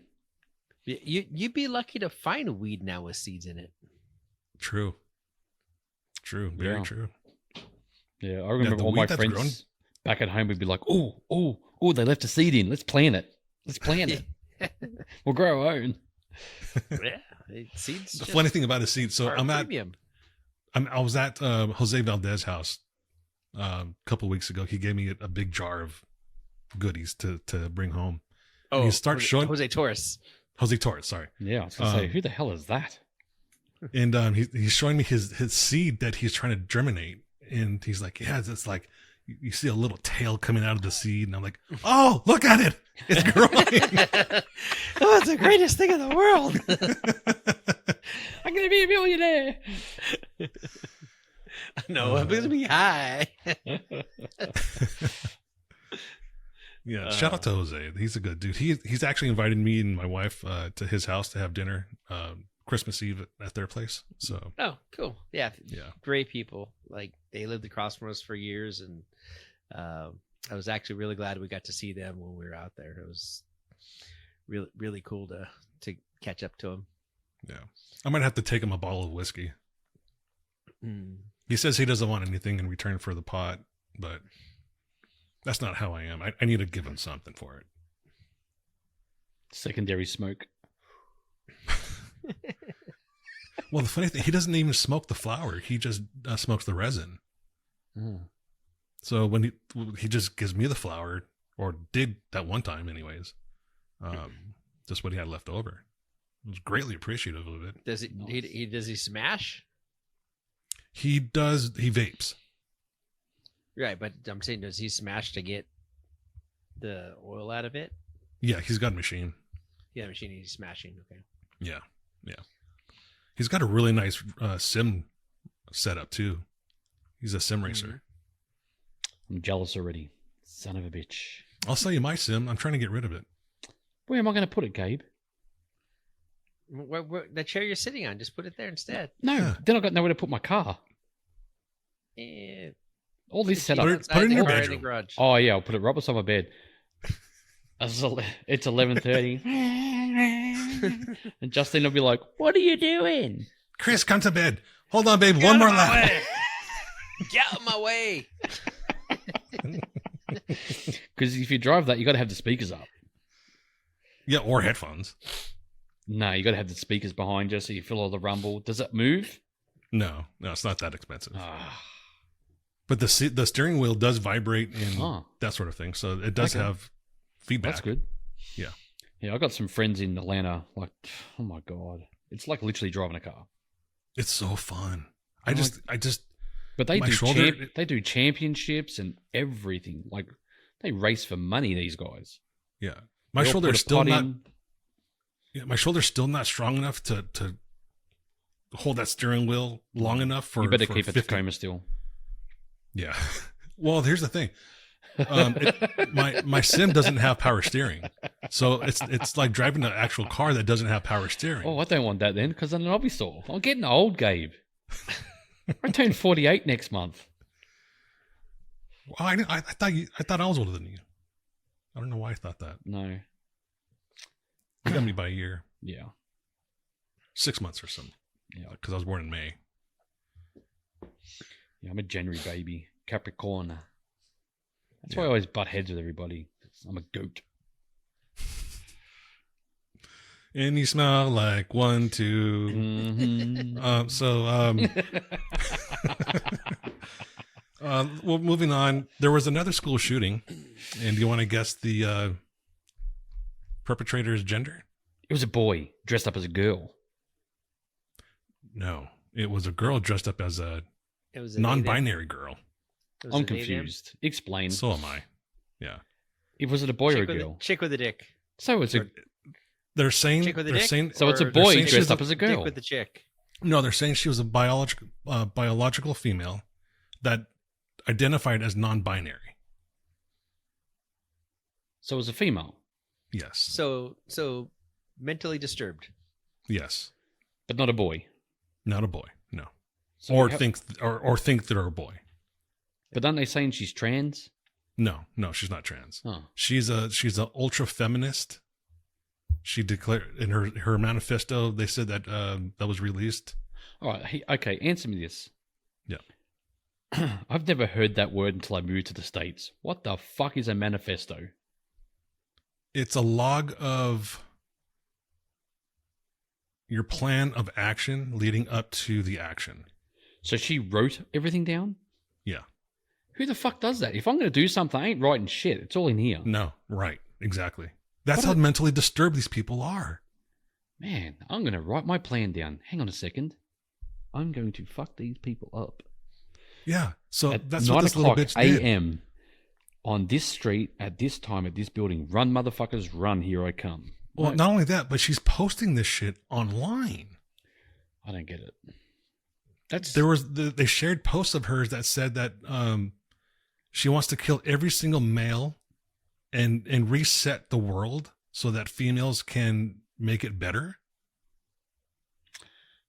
C: You'd be lucky to find weed now with seeds in it.
F: True. Very true.
G: Yeah, I remember all my friends back at home would be like, oh, they left a seed in. Let's plant it. We'll grow our own.
C: Yeah. Seeds.
F: The funny thing about a seed, so I was at Jose Valdez's house a couple of weeks ago. He gave me a big jar of goodies to bring home.
C: Oh,
F: and he starts showing
C: Jose Torres,
F: sorry.
G: Yeah, I was gonna say, who the hell is that?
F: And he's showing me his seed that he's trying to germinate, and he's like, yeah, it's like you see a little tail coming out of the seed, and I'm like, oh, look at it, it's growing.
C: Oh, it's the greatest thing in the world.
G: I'm gonna be a millionaire.
C: No, I'm gonna be high.
F: Yeah, shout out to Jose. He's a good dude. He's actually invited me and my wife to his house to have dinner Christmas Eve at their place. So
C: cool. Yeah, great people. Like, they lived across from us for years, and I was actually really glad we got to see them when we were out there. It was really, really cool to catch up to them.
F: Yeah, I might have to take him a bottle of whiskey. He says he doesn't want anything in return for the pot, but that's not how I am. I need to give him something for it.
G: Secondary smoke.
F: Well, the funny thing, he doesn't even smoke the flower. He just smokes the resin. So when he just gives me the flower, or did that one time anyways, just what he had left over. I was greatly appreciative of it.
C: Does he smash?
F: He does. He vapes.
C: Right, but I'm saying, does he smash to get the oil out of it?
F: Yeah, he's got a machine.
C: Yeah, machine he's smashing. Okay.
F: Yeah. He's got a really nice sim setup too. He's a sim racer.
G: I'm jealous already. Son of a bitch.
F: I'll sell you my sim. I'm trying to get rid of it.
G: Where am I going to put it, Gabe?
C: The chair you're sitting on, just put it there instead.
G: No, then I've got nowhere to put my car. All this setup.
F: Put it in your bedroom.
C: Garage.
G: Oh yeah, I'll put it right beside my bed. It's 11:30. And Justine will be like, "What are you doing?"
F: Chris, come to bed. Hold on, babe. One more lap.
C: Get out of my way.
G: Because if you drive that, you got to have the speakers up.
F: Yeah, or headphones.
G: No, you got to have the speakers behind you so you feel all the rumble. Does it move?
F: No, it's not that expensive.
G: Ah.
F: But the steering wheel does vibrate and that sort of thing, so it does have feedback.
G: That's good.
F: Yeah.
G: Yeah, I got some friends in Atlanta. Like, oh my god, it's like literally driving a car.
F: It's so fun.
G: But they do championships and everything. Like, they race for money. These guys.
F: Yeah, my shoulder's still not. Yeah, my shoulder's still not strong enough to hold that steering wheel long enough for.
G: You better
F: for
G: keep 50. It Tacoma still.
F: Yeah. Well, here's the thing. My sim doesn't have power steering, so it's like driving an actual car that doesn't have power steering.
G: Oh, I don't want that then, because then I'll be sore. I'm getting old, Gabe. I turn 48 next month.
F: Well, I thought I was older than you. I don't know why I thought that.
G: No,
F: you got me by a year.
G: Yeah,
F: 6 months or something. Yeah, because I was born in May.
G: Yeah, I'm a January baby, Capricorn. That's why I always butt heads with everybody. I'm a goat.
F: And you smell like 1, 2.
G: Mm-hmm.
F: Well, moving on. There was another school shooting, and do you want to guess the perpetrator's gender?
G: It was a boy dressed up as a girl.
F: No, it was a girl dressed up as a non-binary girl.
G: I'm confused. Explain.
F: So am I. Yeah.
G: Was it a boy or a girl?
C: Chick with a dick.
G: So it's a.
F: They're saying.
G: So it's a boy dressed up as a girl.
C: Dick with the chick.
F: No, they're saying she was a biological female that identified as non-binary.
G: So it was a female.
F: Yes.
C: So mentally disturbed.
F: Yes.
G: But not a boy.
F: Not a boy. No.
G: So
F: think they're a boy.
G: But aren't they saying she's trans?
F: No, she's not trans.
G: Oh.
F: She's a ultra feminist. She declared in her manifesto. They said that that was released.
G: All right. Okay. Answer me this.
F: Yeah.
G: I've never heard that word until I moved to the States. What the fuck is a manifesto?
F: It's a log of your plan of action leading up to the action.
G: So she wrote everything down?
F: Yeah.
G: Who the fuck does that? If I'm going to do something, I ain't writing shit. It's all in here.
F: No, right. Exactly. That's how mentally disturbed these people are.
G: Man, I'm going to write my plan down. Hang on a second. I'm going to fuck these people up.
F: Yeah. So
G: at
F: that's what this little bitch did.
G: 9:00 a.m. on this street at this time at this building. Run, motherfuckers, run. Here I come.
F: Well, not only that, but she's posting this shit online.
G: I don't get it.
F: They shared posts of hers that said that she wants to kill every single male and reset the world so that females can make it better.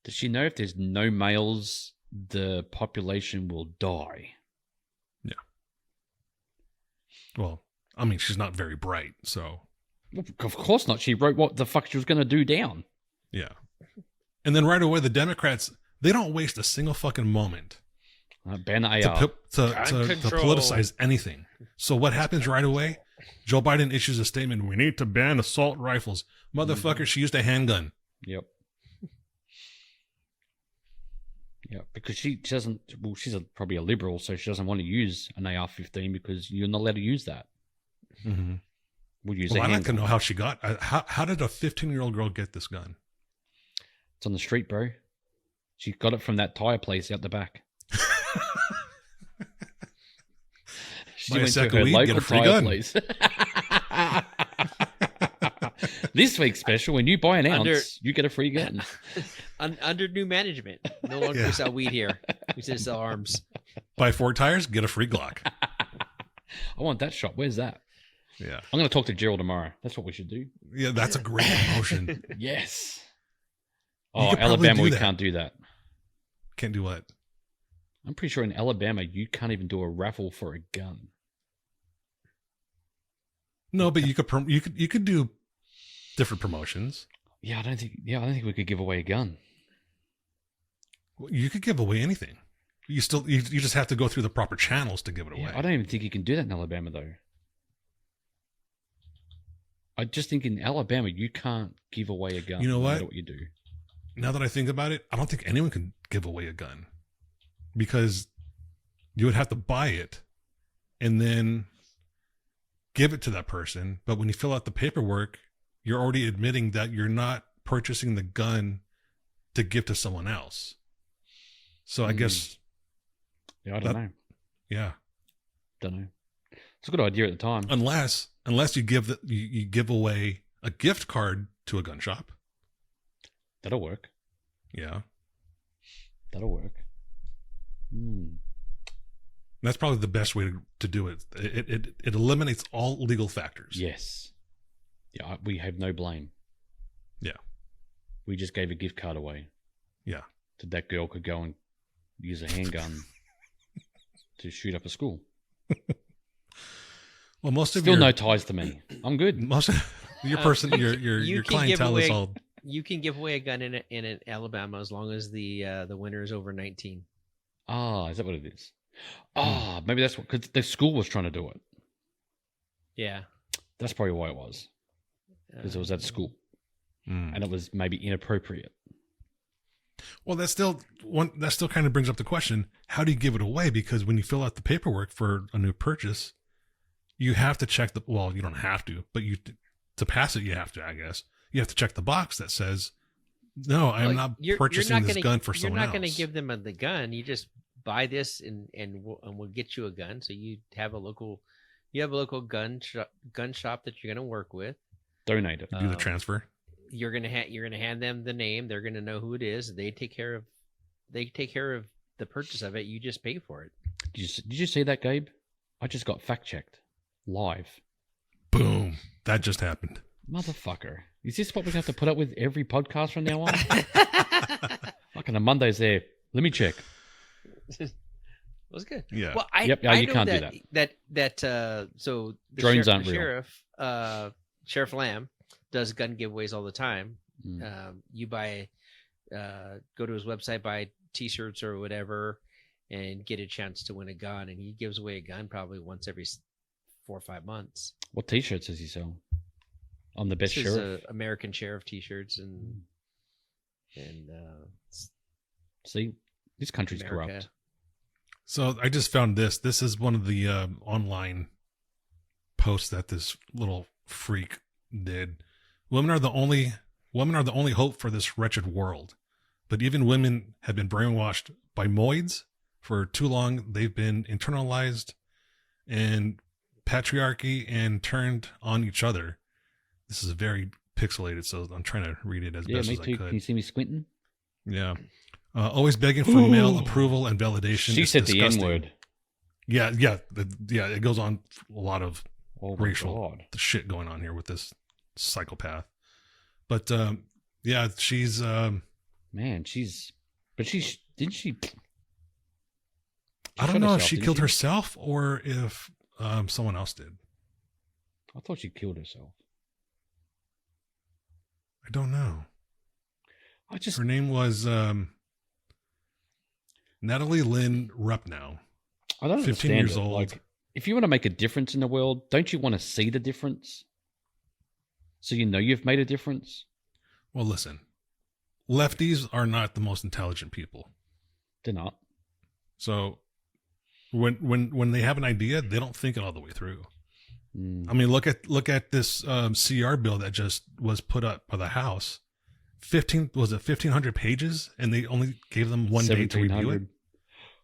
G: Does she know if there's no males, the population will die?
F: Yeah. Well, I mean, she's not very bright, so.
G: Well, of course not. She wrote what the fuck she was going to do down.
F: Yeah. And then right away, the Democrats, they don't waste a single fucking moment
G: ban AR.
F: to politicize anything. So what happens right away? Joe Biden issues a statement, we need to ban assault rifles. Motherfucker, she used a handgun.
G: Yep. Yeah, because she doesn't, well, she's probably a liberal, so she doesn't want to use an AR-15 because you're not allowed to use that.
F: Mm-hmm.
G: We'll use
F: I'd like to know how she got, how did a 15-year-old girl get this gun?
G: It's on the street, bro. She got it from that tire place out the back. She went to her local tire place. This week's special, when you buy an ounce, you get a free gun.
C: Under new management. No longer sell weed here. We just sell arms.
F: Buy 4 tires, get a free Glock.
G: I want that shot. Where's that?
F: Yeah.
G: I'm going to talk to Gerald tomorrow. That's what we should do.
F: Yeah, that's a great promotion.
G: Yes. Oh, Alabama, we can't do that.
F: Can't do what?
G: I'm pretty sure in Alabama, you can't even do a raffle for a gun.
F: No, but you could do different promotions.
G: Yeah, I don't think we could give away a gun.
F: You could give away anything. You just have to go through the proper channels to give it away.
G: I don't even think you can do that in Alabama though. I just think in Alabama, you can't give away a gun.
F: You know
G: no
F: what?
G: matter what you do.
F: Now that I think about it, I don't think anyone can give away a gun because you would have to buy it and then give it to that person. But when you fill out the paperwork, you're already admitting that you're not purchasing the gun to give to someone else. So I guess.
G: Yeah, I don't know.
F: Yeah.
G: Don't know. It's a good idea at the time.
F: Unless you give you give away a gift card to a gun shop.
G: That'll work.
F: Yeah.
G: That'll work.
F: That's probably the best way to do it. It eliminates all legal factors.
G: Yes. Yeah, we have no blame.
F: Yeah.
G: We just gave a gift card away.
F: Yeah.
G: So that girl could go and use a handgun to shoot up a school.
F: Well, most of
G: still no ties to me. I'm good.
F: Most of your person, your clientele is all.
C: You can give away a gun in Alabama as long as the winner is over 19.
G: Ah, is that what it is? Ah, maybe that's what, because the school was trying to do it.
C: Yeah.
G: That's probably why it was. Because it was at school. And it was maybe inappropriate.
F: Well, that still kind of brings up the question, how do you give it away? Because when you fill out the paperwork for a new purchase, you have to check you don't have to, but to pass it, you have to, I guess. You have to check the box that says, no, I'm not purchasing this gun for someone else.
C: You're not going to give them the gun. You just buy this and we'll get you a gun. So you have a local gun shop that you're going to work with.
G: Donate it.
F: Do the transfer.
C: You're gonna hand them the name. They're gonna know who it is. They take care of the purchase of it. You just pay for it.
G: Did you see that, Gabe? I just got fact checked live.
F: Boom! That just happened.
G: Motherfucker! Is this what we have to put up with every podcast from now on? Fucking a Monday's there. Let me check.
C: That was good.
F: Yeah.
C: Well,
G: you can't do
C: that. So the
G: drones aren't real.
C: Sheriff Lamb does gun giveaways all the time. You buy, go to his website, buy T-shirts or whatever, and get a chance to win a gun. And he gives away a gun probably once every 4 or 5 months.
G: What T-shirts does he sell? I'm the best sheriff.
C: American Sheriff T-shirts and
G: see, this country's
C: America.
G: corrupt.
F: So I just found this. This is one of the online posts that this little freak did. Women are the only hope for this wretched world. But even women have been brainwashed by moids for too long. They've been internalized in patriarchy and turned on each other. This is very pixelated, so I'm trying to read it as best as I could.
G: Can you see me squinting?
F: Yeah. Always begging for male approval and validation.
G: She said disgusting. The N-word.
F: Yeah. It goes on a lot of racial
G: God.
F: Shit going on here with this psychopath. But she's
G: man, didn't she
F: I don't know if she killed herself or if someone else did.
G: I thought she killed herself.
F: I don't know. Her name was Natalie Lynn Rupnow.
G: I don't
F: 15
G: understand
F: years
G: it.
F: old.
G: Like, if you want to make a difference in the world, don't you want to see the difference? So you know you've made a difference?
F: Well, listen. Lefties are not the most intelligent people.
G: They're not.
F: So when they have an idea, they don't think it all the way through. I mean, look at this CR bill that just was put up by the House. 1,500 pages, and they only gave them 1 day to review it.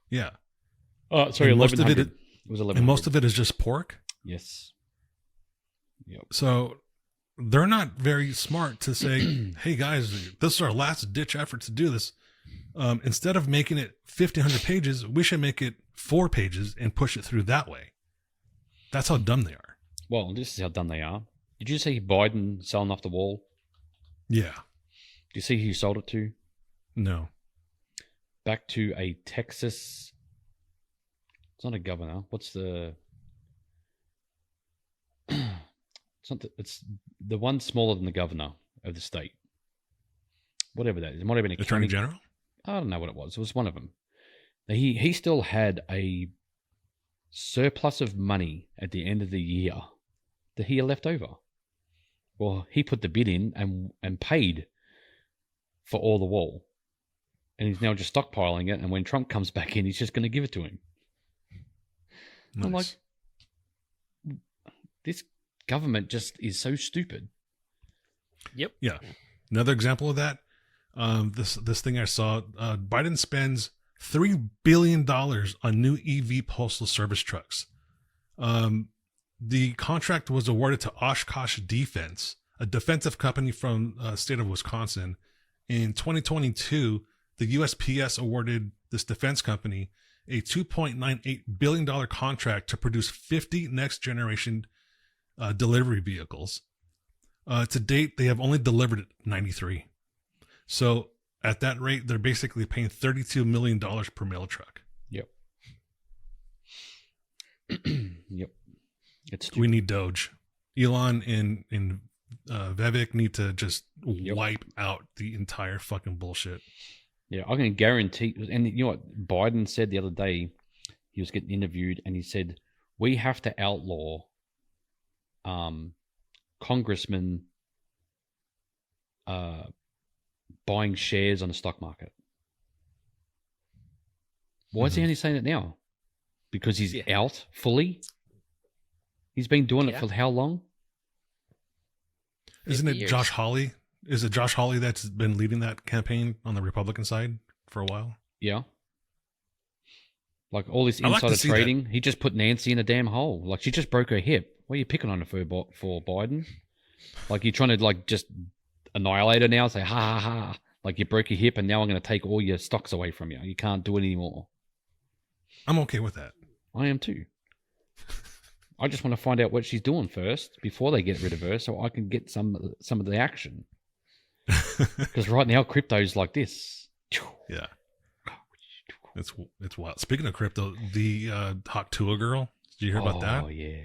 F: Yeah.
G: Sorry, 1,100. It was 1,100.
F: And most of it is just pork.
G: Yes. Yep.
F: So they're not very smart to say, "Hey guys, this is our last ditch effort to do this." Instead of making it 1,500 pages, we should make it 4 pages and push it through that way. That's how dumb they are.
G: Well, this is how dumb they are. Did you see Biden selling off the wall?
F: Yeah.
G: Do you see who he sold it to?
F: No.
G: Back to a Texas. It's not a governor. What's the? It's the one smaller than the governor of the state. Whatever that is. It might have been a
F: Attorney General.
G: I don't know what it was. It was one of them. He still had a surplus of money at the end of the year that he had left over. Well, he put the bid in and paid for all the wall. And he's now just stockpiling it. And when Trump comes back in, he's just going to give it to him. Nice. I'm like, this government just is so stupid.
C: Yep.
F: Yeah. Another example of that. This thing I saw. Biden spends $3 billion on new EV postal service trucks. The contract was awarded to Oshkosh Defense, a defensive company from state of Wisconsin. In 2022, the USPS awarded this defense company a $2.98 billion contract to produce 50 next-generation delivery vehicles. To date, they have only delivered 93. So at that rate, they're basically paying $32 million per mail truck.
G: Yep. Yep.
F: We need Doge. Elon and Vivek need to just wipe out the entire fucking bullshit.
G: Yeah, I can guarantee. And you know what Biden said the other day? He was getting interviewed, and he said, "We have to outlaw congressmen buying shares on the stock market." Why is he only saying it now? Because he's out fully? He's been doing it for how long?
F: Isn't it Josh Hawley? Is it Josh Hawley that's been leading that campaign on the Republican side for a while?
G: Yeah. Like all this insider trading, he just put Nancy in a damn hole. Like she just broke her hip. What are you picking on her for Biden? Like you're trying to like just annihilate her now, say ha ha ha. Like you broke your hip and now I'm going to take all your stocks away from you. You can't do it anymore.
F: I'm okay with that.
G: I am too. I just want to find out what she's doing first before they get rid of her, so I can get some of the action. Because right now, crypto's like this.
F: Yeah, it's wild. Speaking of crypto, the Hawk Tua girl. Did you hear about that?
G: Oh yeah,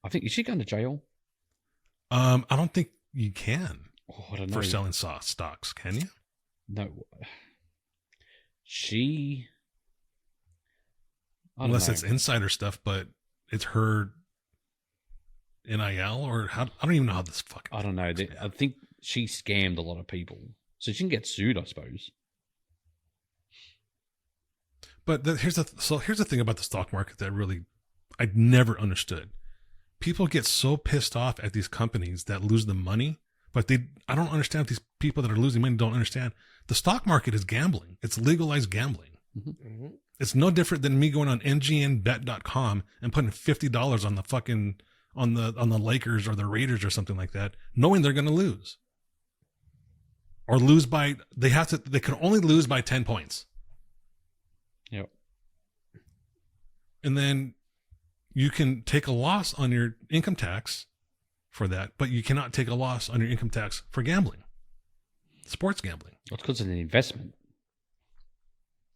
G: I think is she going to jail?
F: I don't think you can.
G: I don't know.
F: For selling stocks, can you?
G: No.
F: Unless it's insider stuff, but it's her NIL or how? I don't even know how this fucking.
G: I don't know. I think she scammed a lot of people, so she can get sued, I suppose.
F: But here's the thing about the stock market that really I never understood. People get so pissed off at these companies that lose the money, but I don't understand if these people that are losing money don't understand. The stock market is gambling. It's legalized gambling. Mm-hmm. It's no different than me going on ngnbet.com and putting $50 on the fucking on the Lakers or the Raiders or something like that, knowing they're going to lose. Or lose by they can only lose by 10 points.
G: Yep.
F: And then you can take a loss on your income tax for that, but you cannot take a loss on your income tax for gambling. Sports gambling.
G: That's because it's an investment.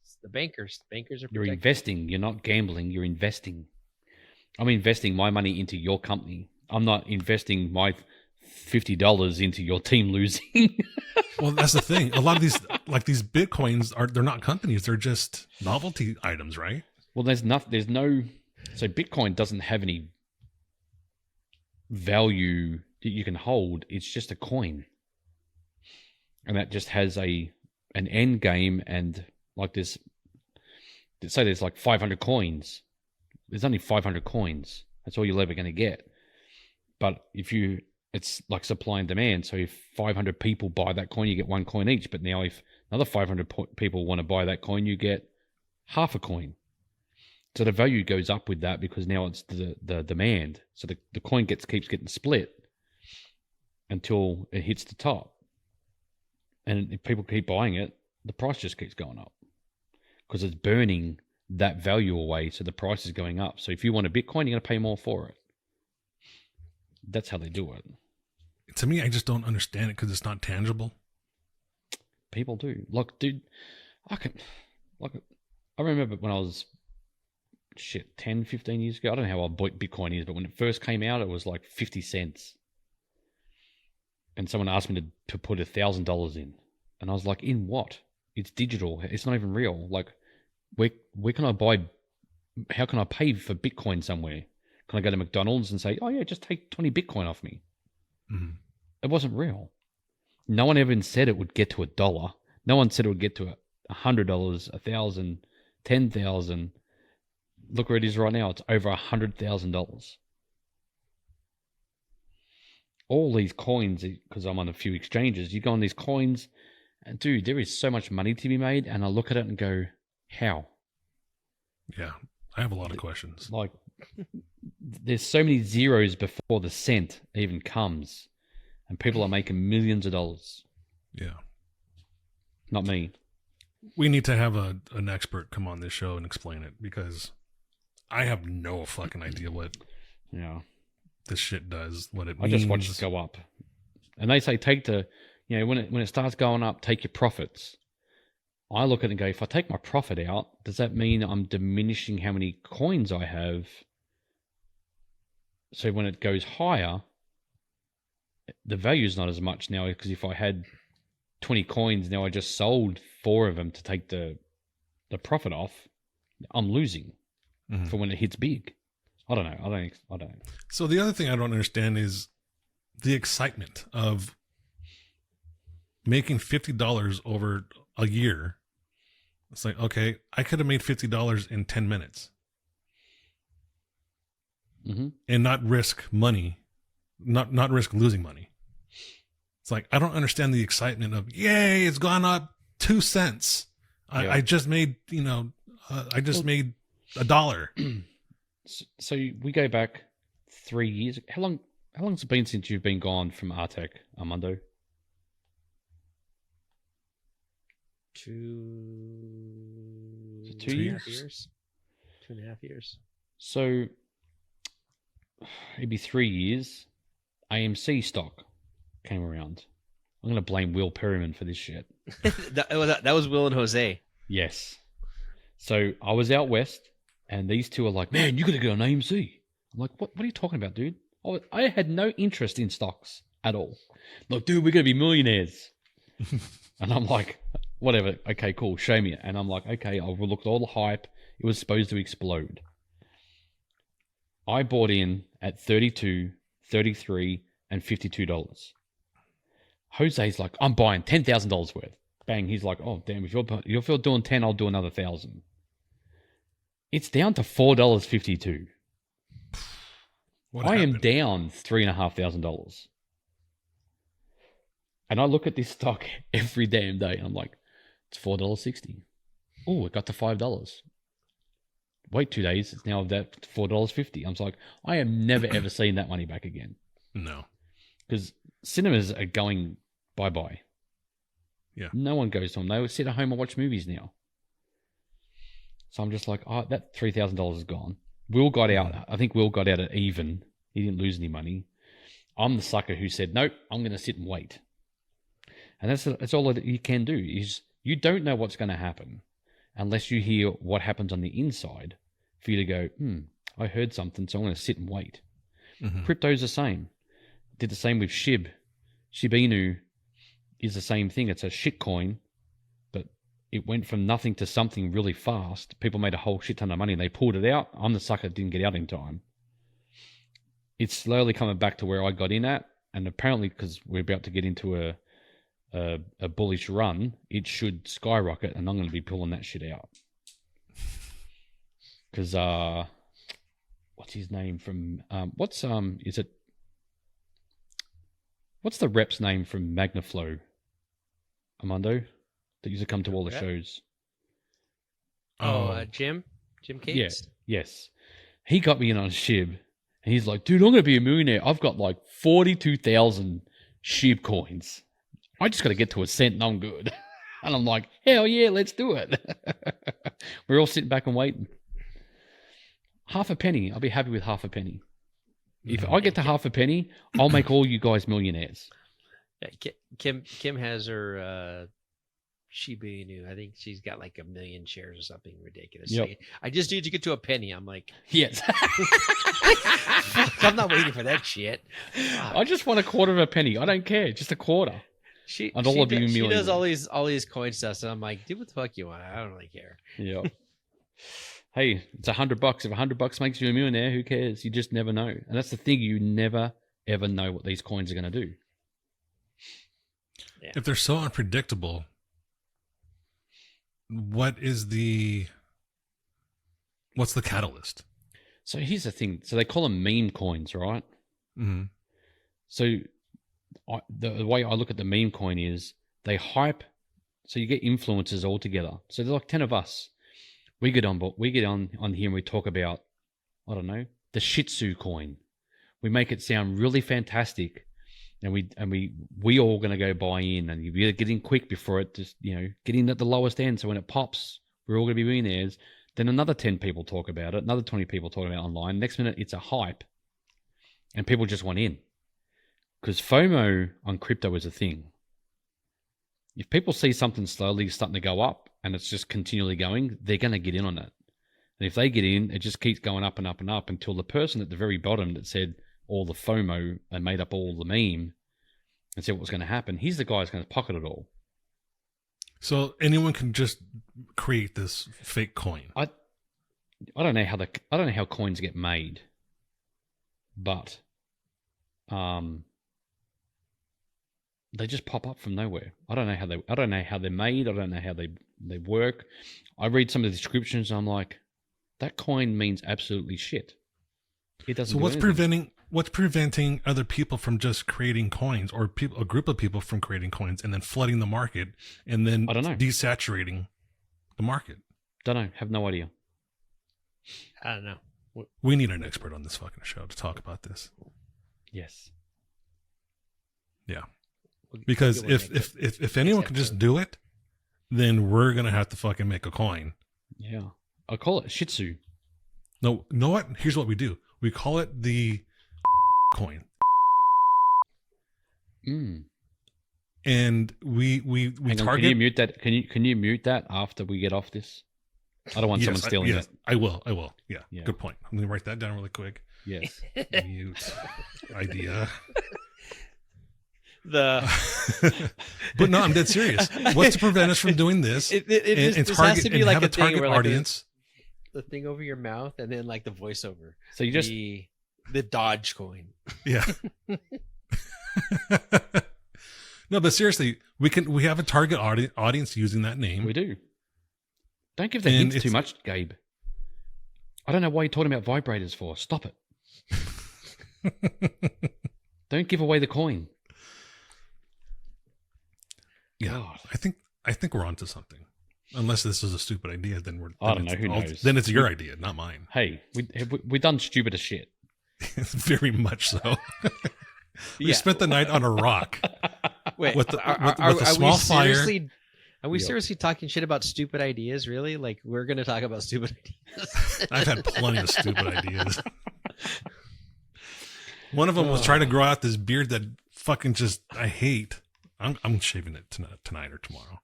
C: It's the bankers. The bankers are protected.
G: You're investing. You're not gambling. You're investing. I'm investing my money into your company. I'm not investing my $50 into your team losing.
F: Well, that's the thing. A lot of these Bitcoins they're not companies. They're just novelty items, right?
G: Well, so Bitcoin doesn't have any value that you can hold. It's just a coin. And that just has an end game, and like there's like 500 coins. There's only 500 coins. That's all you're ever going to get. But it's like supply and demand. So if 500 people buy that coin, you get one coin each. But now if another 500 people want to buy that coin, you get half a coin. So the value goes up with that because now it's the demand. So the coin keeps getting split until it hits the top. And if people keep buying it, the price just keeps going up because it's burning that value away. So the price is going up. So if you want a Bitcoin, you're going to pay more for it. That's how they do it.
F: To me, I just don't understand it because it's not tangible.
G: People do. Look, dude, I remember when I was 10, 15 years ago. I don't know how old Bitcoin is, but when it first came out, it was like 50 cents. And someone asked me to put $1,000 in. And I was like, in what? It's digital. It's not even real. Like, where can I buy? How can I pay for Bitcoin somewhere? Can I go to McDonald's and say, oh yeah, just take 20 Bitcoin off me? Mm-hmm. it wasn't real. No one ever said it would get to $1. No one said it would get to $100, $1,000, $10,000. Look where it is right now. It's over $100,000. All these coins, because I'm on a few exchanges, you go on these coins, and dude, there is so much money to be made. And I look at it and go, how?
F: Yeah, I have a lot of questions.
G: Like, there's so many zeros before the cent even comes, and people are making millions of dollars.
F: Yeah.
G: Not me.
F: We need to have an expert come on this show and explain it, because I have no fucking idea what this shit does, what it means.
G: I just watch it go up. And they say when it starts going up, take your profits. I look at it and go, if I take my profit out, does that mean I'm diminishing how many coins I have? So when it goes higher, the value's not as much now, because if I had 20 coins, now I just sold 4 of them to take the profit off, I'm losing for when it hits big. I don't know. I don't.
F: So the other thing I don't understand is the excitement of making $50 over a year. It's like, okay, I could have made $50 in 10 minutes and not risk money, not risk losing money. It's like, I don't understand the excitement of, yay, it's gone up 2 cents. I just made, made $1.
G: So we go back 3 years. How long's it been since you've been gone from Artec, Armando?
C: 2 years. 2.5 years.
G: So it'd be 3 years. AMC stock came around. I'm going to blame Will Perryman for this shit.
C: that was Will and Jose.
G: Yes. So I was out west, and these two are like, man, you got to go on AMC. I'm like, what are you talking about, dude? I had no interest in stocks at all. Like, dude, we're going to be millionaires. And I'm like, whatever. Okay, cool. Show me it. And I'm like, okay, I'll look at all the hype. It was supposed to explode. I bought in at $32, $33, and $52. Jose's like, I'm buying $10,000 worth. Bang. He's like, oh, damn, if you're doing 10, I'll do another 1,000. It's down to $4.52. I am down $3,500. And I look at this stock every damn day, and I'm like, it's $4.60. Oh, it got to $5. Wait 2 days, it's now at $4.50. I'm like, I have never ever seen that money back again.
F: No.
G: Because cinemas are going bye-bye.
F: Yeah.
G: No one goes to them. They sit at home and watch movies now. So I'm just like, oh, that $3,000 is gone. Will got out. I think Will got out at even. He didn't lose any money. I'm the sucker who said, nope, I'm going to sit and wait. And that's all that you can do, is you don't know what's going to happen unless you hear what happens on the inside for you to go, I heard something, so I'm going to sit and wait. Crypto's the same. Did the same with SHIB. SHIB Inu is the same thing. It's a shit coin, but it went from nothing to something really fast. People made a whole shit ton of money and they pulled it out. I'm the sucker that didn't get out in time. It's slowly coming back to where I got in at, and apparently because we're about to get into a bullish run, it should skyrocket, and I'm going to be pulling that shit out. Because what's his name from what's the rep's name from Magnaflow, Armando, that used to come to all the shows?
C: Jim Cates?
G: Yeah, yes. He got me in on SHIB, and he's like, dude, I'm going to be a millionaire. I've got like 42,000 SHIB coins. I just got to get to a cent and I'm good. And I'm like, hell yeah, let's do it. We're all sitting back and waiting. Half a penny. I'll be happy with half a penny. If I get to half a penny, I'll make all you guys millionaires.
C: Kim has her Shiba Inu. I think she's got like 1 million shares or something ridiculous.
G: Yep.
C: I just need to get to a penny. I'm like,
G: yes.
C: I'm not waiting for that shit.
G: I just want a quarter of a penny. I don't care. Just a quarter. She
C: does all these coin stuff, and I'm like, do what the fuck you want. I don't really care.
G: Yeah. Hey, it's $100. If $100 makes you a millionaire, who cares? You just never know. And that's the thing. You never, ever know what these coins are going to do.
F: if they're so unpredictable, what's the catalyst?
G: So here's the thing. So they call them meme coins, right?
F: Mm-hmm.
G: So the way I look at the meme coin is they hype. So you get influencers all together. So there's like 10 of us. We get on here and we talk about, I don't know, the Shih Tzu coin. We make it sound really fantastic, and we all going to go buy in, and you get in quick before it just get in at the lowest end. So when it pops, we're all going to be millionaires. Then another 10 people talk about it, another 20 people talk about it online. Next minute, it's a hype, and people just want in because FOMO on crypto is a thing. If people see something slowly starting to go up and it's just continually going, they're going to get in on it. And if they get in, it just keeps going up and up and up until the person at the very bottom that said all the FOMO and made up all the meme and said what was going to happen, he's the guy who's going to pocket it all.
F: So anyone can just create this fake coin.
G: I don't know how coins get made, but they just pop up from nowhere. I don't know how they're made. I don't know how they work. I read some of the descriptions and I'm like, that coin means absolutely shit. It doesn't.
F: So what's preventing other people from just creating coins, or a group of people from creating coins and then flooding the market and then desaturating the market?
G: Don't know. Have no idea.
C: I don't know.
F: We need an expert on this fucking show to talk about this.
G: Yes.
F: Yeah. Because if anyone can just do it, then we're gonna have to fucking make a coin.
G: Yeah, I call it Shih Tzu.
F: No, you know what? Here's what we do. We call it the coin. And we
G: Hang on,
F: target.
G: can you mute that? Can you mute that after we get off this? I don't want someone stealing it.
F: I will. Yeah, good point. I'm gonna write that down really quick.
G: Yes.
F: Mute idea.
C: But
F: no, I'm dead serious. What's to prevent us from doing this?
C: It
F: target,
C: has to be
F: and
C: like
F: have a target audience.
C: The thing over your mouth, and then like the voiceover.
G: So you just
C: the Dodge coin.
F: Yeah. No, but seriously, we have a target audience using that name.
G: We do. Don't give the hints too much, Gabe. I don't know why you're talking about vibrators for. Stop it. Don't give away the coin.
F: Yeah, God. I think we're onto something. Unless this is a stupid idea, then
G: I don't know. Who knows?
F: Then it's your idea, not mine.
G: Hey, we done stupid as shit.
F: Very much so. We spent the night on a rock.
C: Wait,
F: with a small fire.
C: Are we seriously talking shit about stupid ideas? Really? Like we're going to talk about stupid ideas?
F: I've had plenty of stupid ideas. One of them was trying to grow out this beard that fucking I hate. I'm shaving it tonight or tomorrow.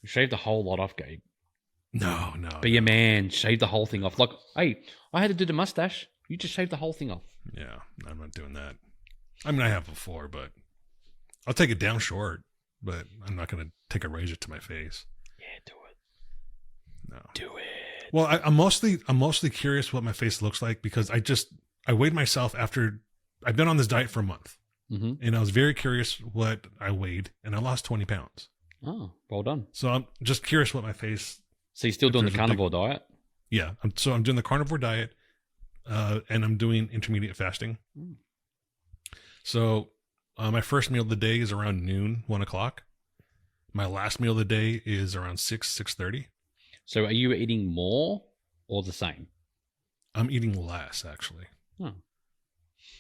G: You shaved a whole lot off, Gabe.
F: No.
G: Be a man. Shave the whole thing off. Like, hey, I had to do the mustache. You just shaved the whole thing off.
F: Yeah, I'm not doing that. I mean, I have before, but I'll take it down short. But I'm not going to take a razor to my face.
G: Yeah, do it.
F: No,
G: do it.
F: Well, I'm mostly curious what my face looks like because I weighed myself after I've been on this diet for a month.
G: Mm-hmm.
F: And I was very curious what I weighed, and I lost 20 pounds.
G: Oh, well done.
F: So I'm just curious what my face...
G: So you're still doing the carnivore diet?
F: Yeah. I'm doing the carnivore diet, and I'm doing intermediate fasting.
G: Mm.
F: So my first meal of the day is around noon, 1 o'clock. My last meal of the day is around 6:30.
G: So are you eating more or the same?
F: I'm eating less, actually.
G: Oh.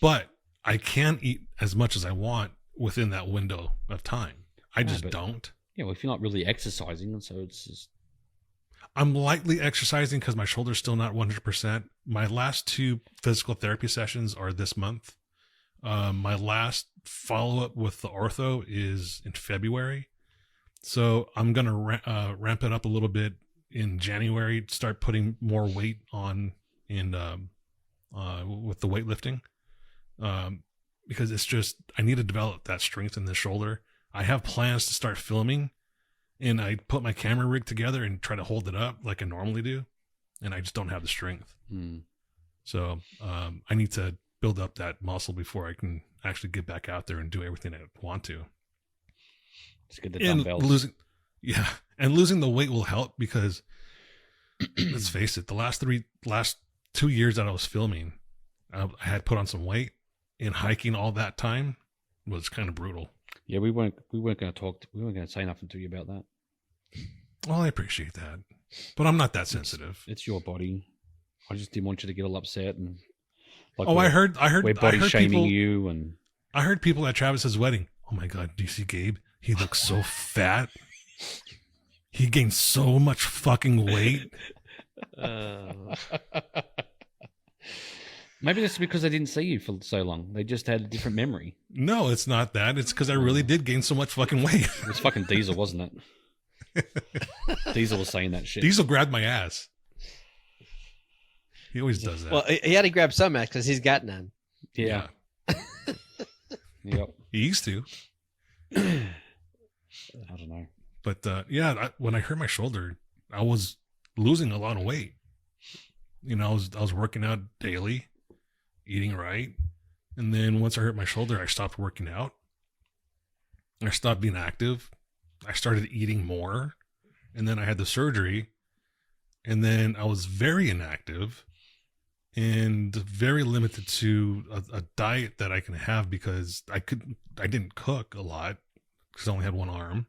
F: But I can eat as much as I want within that window of time. I just don't.
G: Yeah, well, if you're not really exercising, so it's just...
F: I'm lightly exercising because my shoulder's still not 100%. My last 2 physical therapy sessions are this month. My last follow-up with the ortho is in February. So I'm going to ramp it up a little bit in January, start putting more weight on with the weightlifting. Because it's just, I need to develop that strength in the shoulder. I have plans to start filming, and I put my camera rig together and try to hold it up like I normally do, and I just don't have the strength. So I need to build up that muscle before I can actually get back out there and do everything I want to.
G: Just get the dumbbells.
F: Losing the weight will help because let's face it, the last 2 years that I was filming, I had put on some weight, and hiking all that time was kind of brutal.
G: Yeah, we weren't going to talk. We weren't going to say nothing to you about that.
F: Well, I appreciate that, but I'm not that sensitive.
G: It's your body. I just didn't want you to get all upset and. Like
F: I heard.
G: We're body shaming you, and
F: I heard people at Travis's wedding. Oh my God! Do you see Gabe? He looks so fat. He gained so much fucking weight.
G: Maybe that's because they didn't see you for so long. They just had a different memory.
F: No, it's not that. It's because I really did gain so much fucking weight.
G: It was fucking Diesel, wasn't it? Diesel was saying that shit.
F: Diesel grabbed my ass. He always does that.
C: Well, he had to grab some ass because he's got none.
G: Yeah. Yep.
F: He used to.
G: I don't know.
F: But when I hurt my shoulder, I was losing a lot of weight. You know, I was working out daily, eating right. And then once I hurt my shoulder, I stopped working out. I stopped being active. I started eating more. And then I had the surgery. And then I was very inactive and very limited to a diet that I can have because I didn't cook a lot because I only had one arm.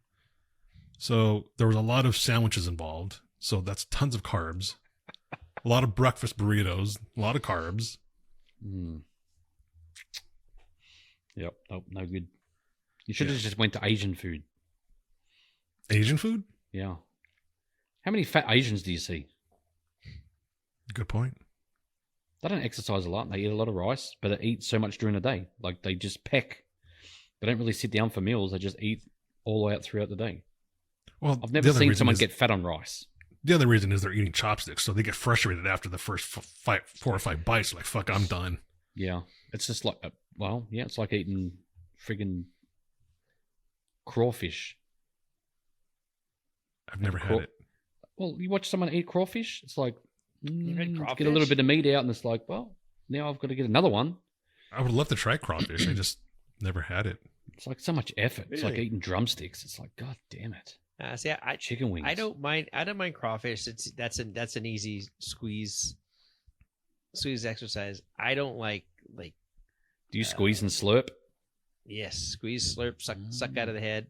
F: So there was a lot of sandwiches involved. So that's tons of carbs, a lot of breakfast burritos, a lot of carbs.
G: Yep. Oh, no good. You should have just went to Asian food.
F: Asian food?
G: Yeah. How many fat Asians do you see?
F: Good point.
G: They don't exercise a lot. They eat a lot of rice, but they eat so much during the day. Like they just peck. They don't really sit down for meals. They just eat all out throughout the day.
F: Well,
G: I've never seen someone get fat on rice.
F: The other reason is they're eating chopsticks, so they get frustrated after the first 4 or 5 bites. Like, fuck, I'm done.
G: Yeah. It's just like, it's like eating friggin' crawfish.
F: I've never had it.
G: Well, you watch someone eat crawfish, it's like,
C: crawfish?
G: get a little bit of meat out, and it's like, well, now I've got to get another one.
F: I would love to try crawfish. I just never had it.
G: It's like so much effort.
C: Really?
G: It's like eating drumsticks. It's like, God damn it.
C: Chicken
G: wings.
C: I don't mind crawfish. That's an easy squeeze exercise. I don't like.
G: Do you squeeze and slurp?
C: Yes, squeeze, slurp, suck out of the head.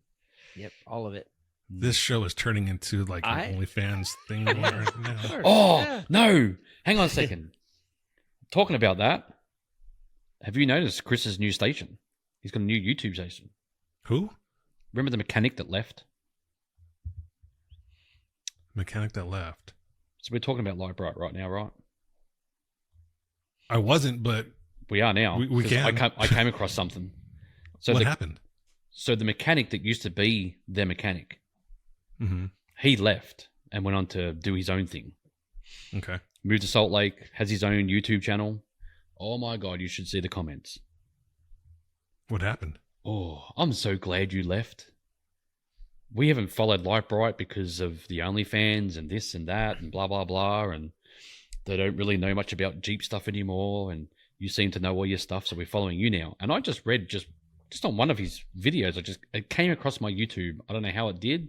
C: Yep, all of it.
F: This show is turning into like an OnlyFans thing right now.
G: Oh, no. Hang on a second. Talking about that, have you noticed Chris's new station? He's got a new YouTube station.
F: Who?
G: Remember the mechanic that left?
F: Mechanic that left.
G: So we're talking about Lightbright right now, right?
F: I wasn't, but...
G: We are now.
F: We can.
G: I came across something. So
F: what happened?
G: So the mechanic that used to be their mechanic, he left and went on to do his own thing.
F: Okay.
G: Moved to Salt Lake, has his own YouTube channel. Oh my God, you should see the comments.
F: What happened?
G: Oh, I'm so glad you left. We haven't followed Lightbright because of the OnlyFans and this and that and blah, blah, blah. And they don't really know much about Jeep stuff anymore. And you seem to know all your stuff, so we're following you now. And I just read just on one of his videos, it came across my YouTube. I don't know how it did,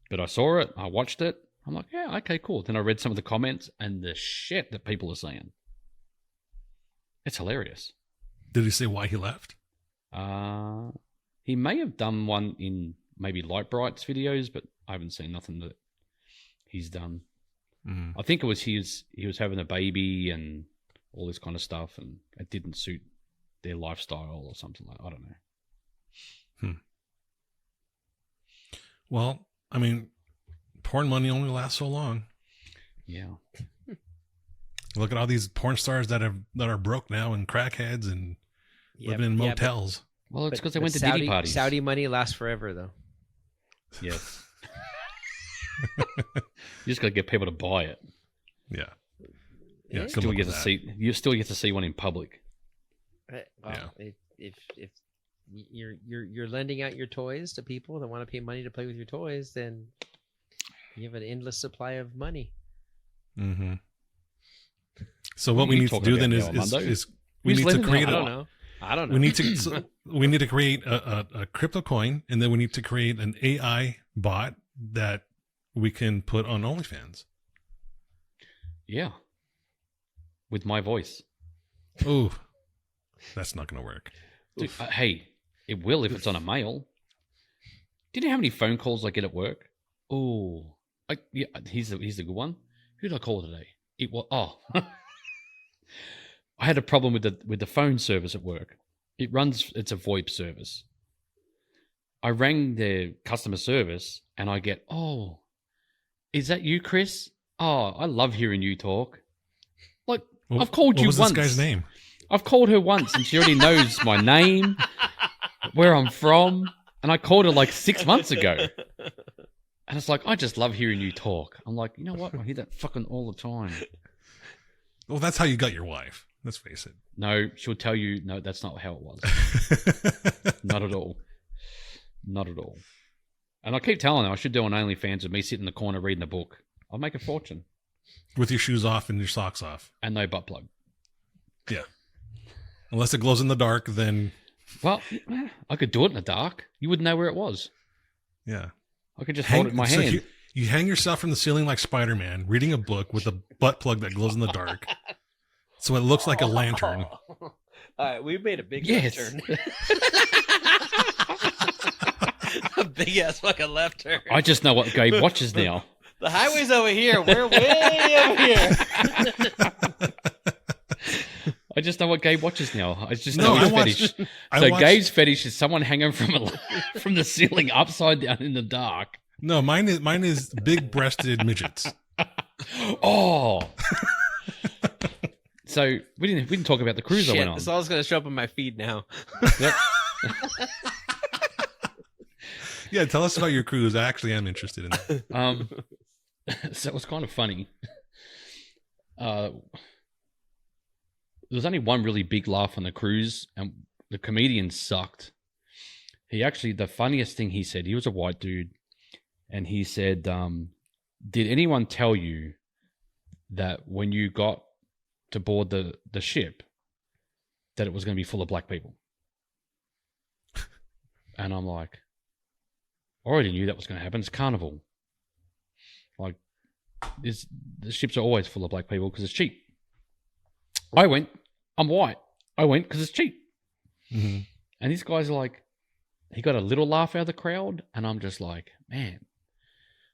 G: but I saw it. I watched it. I'm like, yeah, okay, cool. Then I read some of the comments and the shit that people are saying. It's hilarious.
F: Did he say why he left?
G: He may have done one in maybe Lightbright's videos, but I haven't seen nothing that he's done. I think it was he was having a baby and all this kind of stuff, and it didn't suit their lifestyle or something like that. I don't know.
F: Well, I mean, porn money only lasts so long.
G: Yeah.
F: Look at all these porn stars that are broke now and crackheads and living in motels.
G: Well, it's because they went to Diddy parties.
C: Saudi money lasts forever, though.
G: Yes. You just got to get people to buy it.
F: Yeah.
C: Yeah.
F: You
G: still get to see one in public.
C: If you're lending out your toys to people that want to pay money to play with your toys, then you have an endless supply of money.
F: So what we need to do then is we need to create.
C: I don't know. I don't know.
F: We need to create a crypto coin, and then we need to create an AI bot that we can put on OnlyFans.
G: Yeah. With my voice.
F: Ooh, that's not going to work.
G: Dude, hey, it will if it's on a mail. Do you know how many phone calls I get at work? Oh, yeah. Here's the good one. Who did I call today? It was I had a problem with the phone service at work. It's a VoIP service. I rang their customer service and I get, oh, is that you, Chris? Oh, I love hearing you talk. Like, I've called you once.
F: What was this guy's name?
G: I've called her once and she already knows my name, where I'm from, and I called her like 6 months ago. And it's like, I just love hearing you talk. I'm like, you know what? I hear that fucking all the time.
F: Well, that's how you got your wife. Let's face it.
G: No, she'll tell you, no, that's not how it was. Not at all. Not at all. And I keep telling her I should do an OnlyFans of me sitting in the corner reading a book. I'll make a fortune.
F: With your shoes off and your socks off.
G: And no butt plug.
F: Yeah. Unless it glows in the dark, then...
G: Well, I could do it in the dark. You wouldn't know where it was.
F: Yeah.
G: I could just hold it in my hand.
F: You hang yourself from the ceiling like Spider-Man, reading a book with a butt plug that glows in the dark. So it looks like a lantern.
C: All right, we've made a big turn. A big ass fucking left turn.
G: I just know what Gabe watches now.
C: The highway's over here. We're way over here.
G: I just know what Gabe watches now. I just know his fetish. Gabe's fetish is someone hanging from the ceiling upside down in the dark.
F: No, mine is big-breasted midgets.
G: Oh. So we didn't talk about the cruise I went on.
C: This all's going to show up on my feed now.
G: Yep.
F: Yeah, tell us about your cruise. I actually am interested in that.
G: So it was kind of funny. There was only one really big laugh on the cruise, and the comedian sucked. The funniest thing he said, he was a white dude, and he said, did anyone tell you that when you got to board the ship, that it was going to be full of black people? And I'm like, I already knew that was going to happen. It's Carnival. Like, the ships are always full of black people because it's cheap. I went, I'm white. I went because it's cheap.
F: Mm-hmm.
G: And these guys are like, he got a little laugh out of the crowd. And I'm just like, man,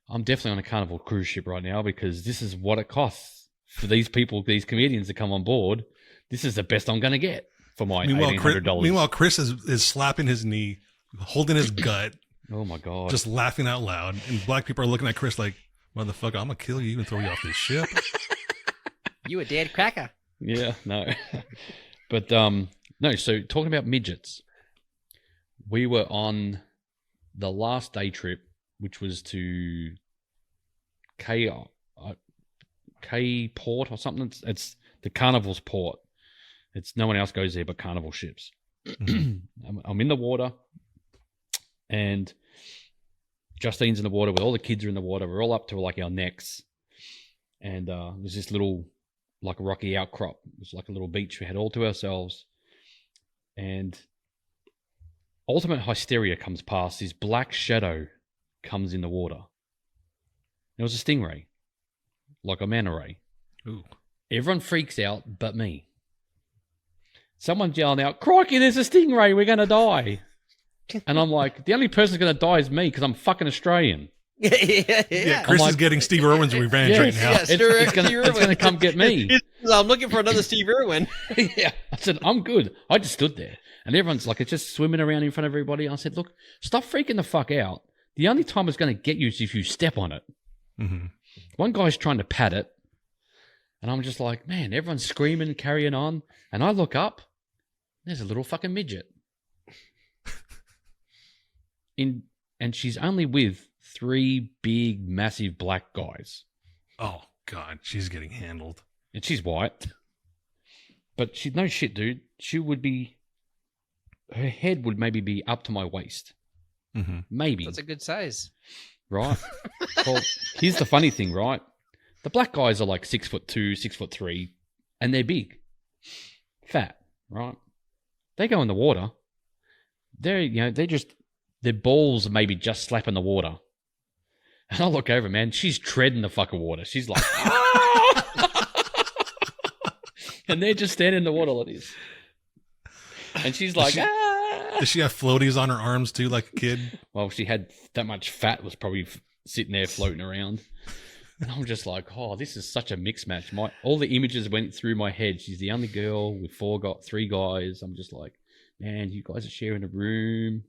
G: I'm definitely on a Carnival cruise ship right now because this is what it costs for these comedians to come on board. This is the best I'm going to get for my $1,800.
F: Meanwhile, Chris is slapping his knee, holding his gut.
G: Oh my God.
F: Just laughing out loud. And black people are looking at Chris like, motherfucker, I'm going to kill you and throw you off this ship.
C: You a dead cracker.
G: Yeah, no. But, no, so talking about midgets, we were on the last day trip, which was to K Port or something. It's the Carnival's port. It's no one else goes there but Carnival ships. I'm in the water, and Justine's in the water with all the kids are in the water. We're all up to like our necks, and there's this little like a rocky outcrop. It was like a little beach we had all to ourselves, and ultimate hysteria comes past. This black shadow comes in the water. It was a stingray, like a manta ray.
F: Ooh.
G: Everyone freaks out but me. Someone's yelling out, "Crikey, there's a stingray, we're going to die." And I'm like, the only person who's going to die is me because I'm fucking Australian.
F: Yeah, Chris is getting Steve Irwin's revenge right now.
G: Yeah, it's going to come get me.
C: I'm looking for another Steve Irwin.
G: Yeah, I said, I'm good. I just stood there. And everyone's like, it's just swimming around in front of everybody. I said, look, stop freaking the fuck out. The only time it's going to get you is if you step on it.
F: Mm-hmm.
G: One guy's trying to pat it. And I'm just like, man, everyone's screaming, carrying on. And I look up. There's a little fucking midget. And she's only with 3 big, massive black guys.
F: Oh, God. She's getting handled.
G: And she's white. But she's no shit, dude. Her head would maybe be up to my waist.
F: Mm-hmm.
G: Maybe.
C: That's a good size.
G: Right? Well, here's the funny thing, right? The black guys are like 6'2", 6'3", and they're big. Fat, right? They go in the water. Their balls maybe just slapping the water. And I look over, man, she's treading the fucking water. She's like, ah! And they're just standing in the water like this. And she's like, ah!
F: Does she have floaties on her arms too, like a kid?
G: Well, she had that much fat was probably sitting there floating around. And I'm just like, oh, this is such a mixed match. All the images went through my head. She's the only girl with three guys. I'm just like, man, you guys are sharing a room.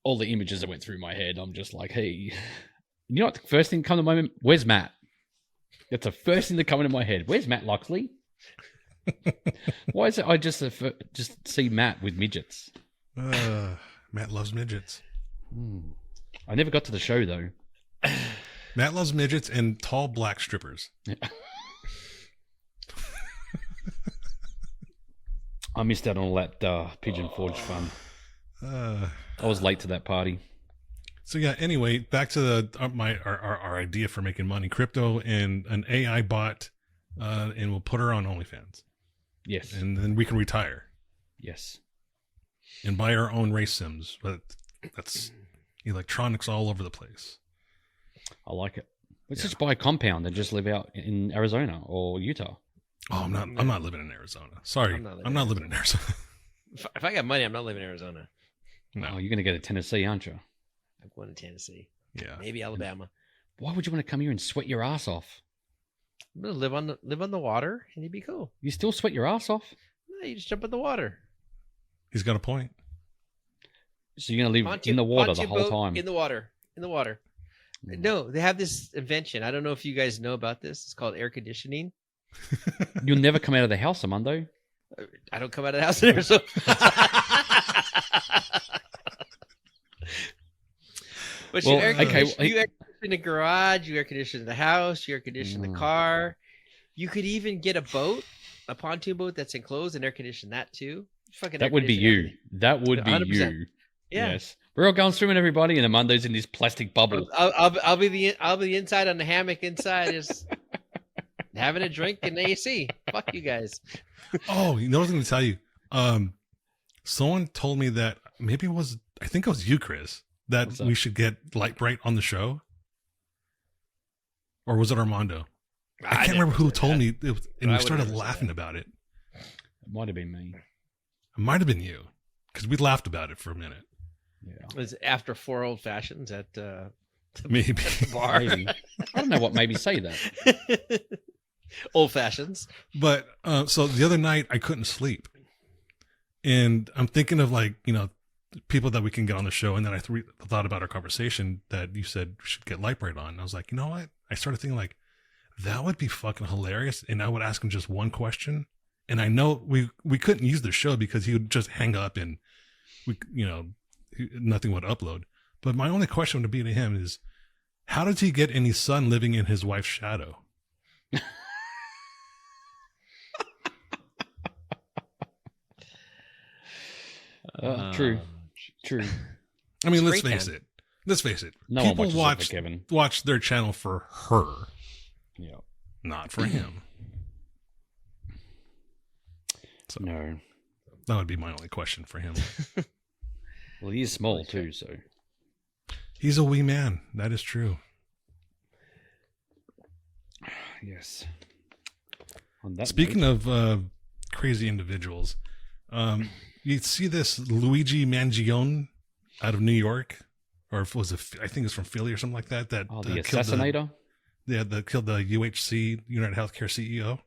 G: All the images that went through my head, I'm just like, hey, you know what the first thing that come to my mind? Where's Matt? That's the first thing that come into my head. Where's Matt Loxley? Why is it I just see Matt with midgets?
F: Matt loves midgets.
G: I never got to the show, though.
F: Matt loves midgets and tall black strippers.
G: Yeah. I missed out on all that Pigeon Forge fun. I was late to that party.
F: So yeah, anyway, back to our idea for making money. Crypto and an AI bot, and we'll put her on OnlyFans.
G: Yes.
F: And then we can retire.
G: Yes.
F: And buy our own race sims. But that's electronics all over the place.
G: I like it. Let's just buy a compound and just live out in Arizona or Utah.
F: Oh, I'm not living in Arizona. Sorry. I'm not living in Arizona.
C: If I got money, I'm not living in Arizona.
G: No. Oh, you're going to go to Tennessee, aren't you?
C: I'm going to Tennessee.
F: Yeah.
C: Maybe Alabama.
G: Why would you want to come here and sweat your ass off?
C: I'm going to live on the water and you'd be cool.
G: You still sweat your ass off?
C: No, you just jump in the water.
F: He's got a point.
G: So you're going to live in the water the whole time?
C: In the water. No, they have this invention. I don't know if you guys know about this. It's called air conditioning.
G: You'll never come out of the house, Armando.
C: I don't come out of the house in Arizona. But you air condition the garage, you air condition the house, you air condition the car. You could even get a pontoon boat that's enclosed and air condition that too.
G: That would be you. Everything. That would be 100%. You.
C: Yeah.
G: Yes. We're all going swimming, everybody, and Armando's in this plastic bubble.
C: I'll be the inside on the hammock inside, just having a drink in the AC. Fuck you guys.
F: Oh, you know what I was going to tell you? Someone told me that maybe I think it was you, Chris, that we should get Light Bright on the show. Or was it Armando? I can't remember who told me, and we started laughing about it.
G: It might have been me.
F: It might have been you, because we laughed about it for a minute.
C: Yeah. It was after 4 old fashions at
F: maybe
C: at the bar.
G: Maybe. I don't know what made me say that.
C: Old fashions.
F: But so the other night I couldn't sleep, and I'm thinking of people that we can get on the show, and then I thought about our conversation that you said we should get Light Bright on. And I was like, you know what? I started thinking that would be fucking hilarious, and I would ask him just one question, and I know we couldn't use the show because he would just hang up and nothing would upload. But my only question would be to him is, how did he get any sun living in his wife's shadow?
G: True.
F: I mean, let's face it.
G: No
F: people
G: one
F: watch their channel for her.
G: Yeah.
F: Not for him. So
G: no.
F: That would be my only question for him.
G: Well, he is small too, so.
F: He's a wee man. That is true.
G: Yes.
F: Speaking of crazy individuals, you see this Luigi Mangione out of New York, or I think it's from Philly or something like that. That
G: the assassinator.
F: That killed the UHC, United Healthcare CEO,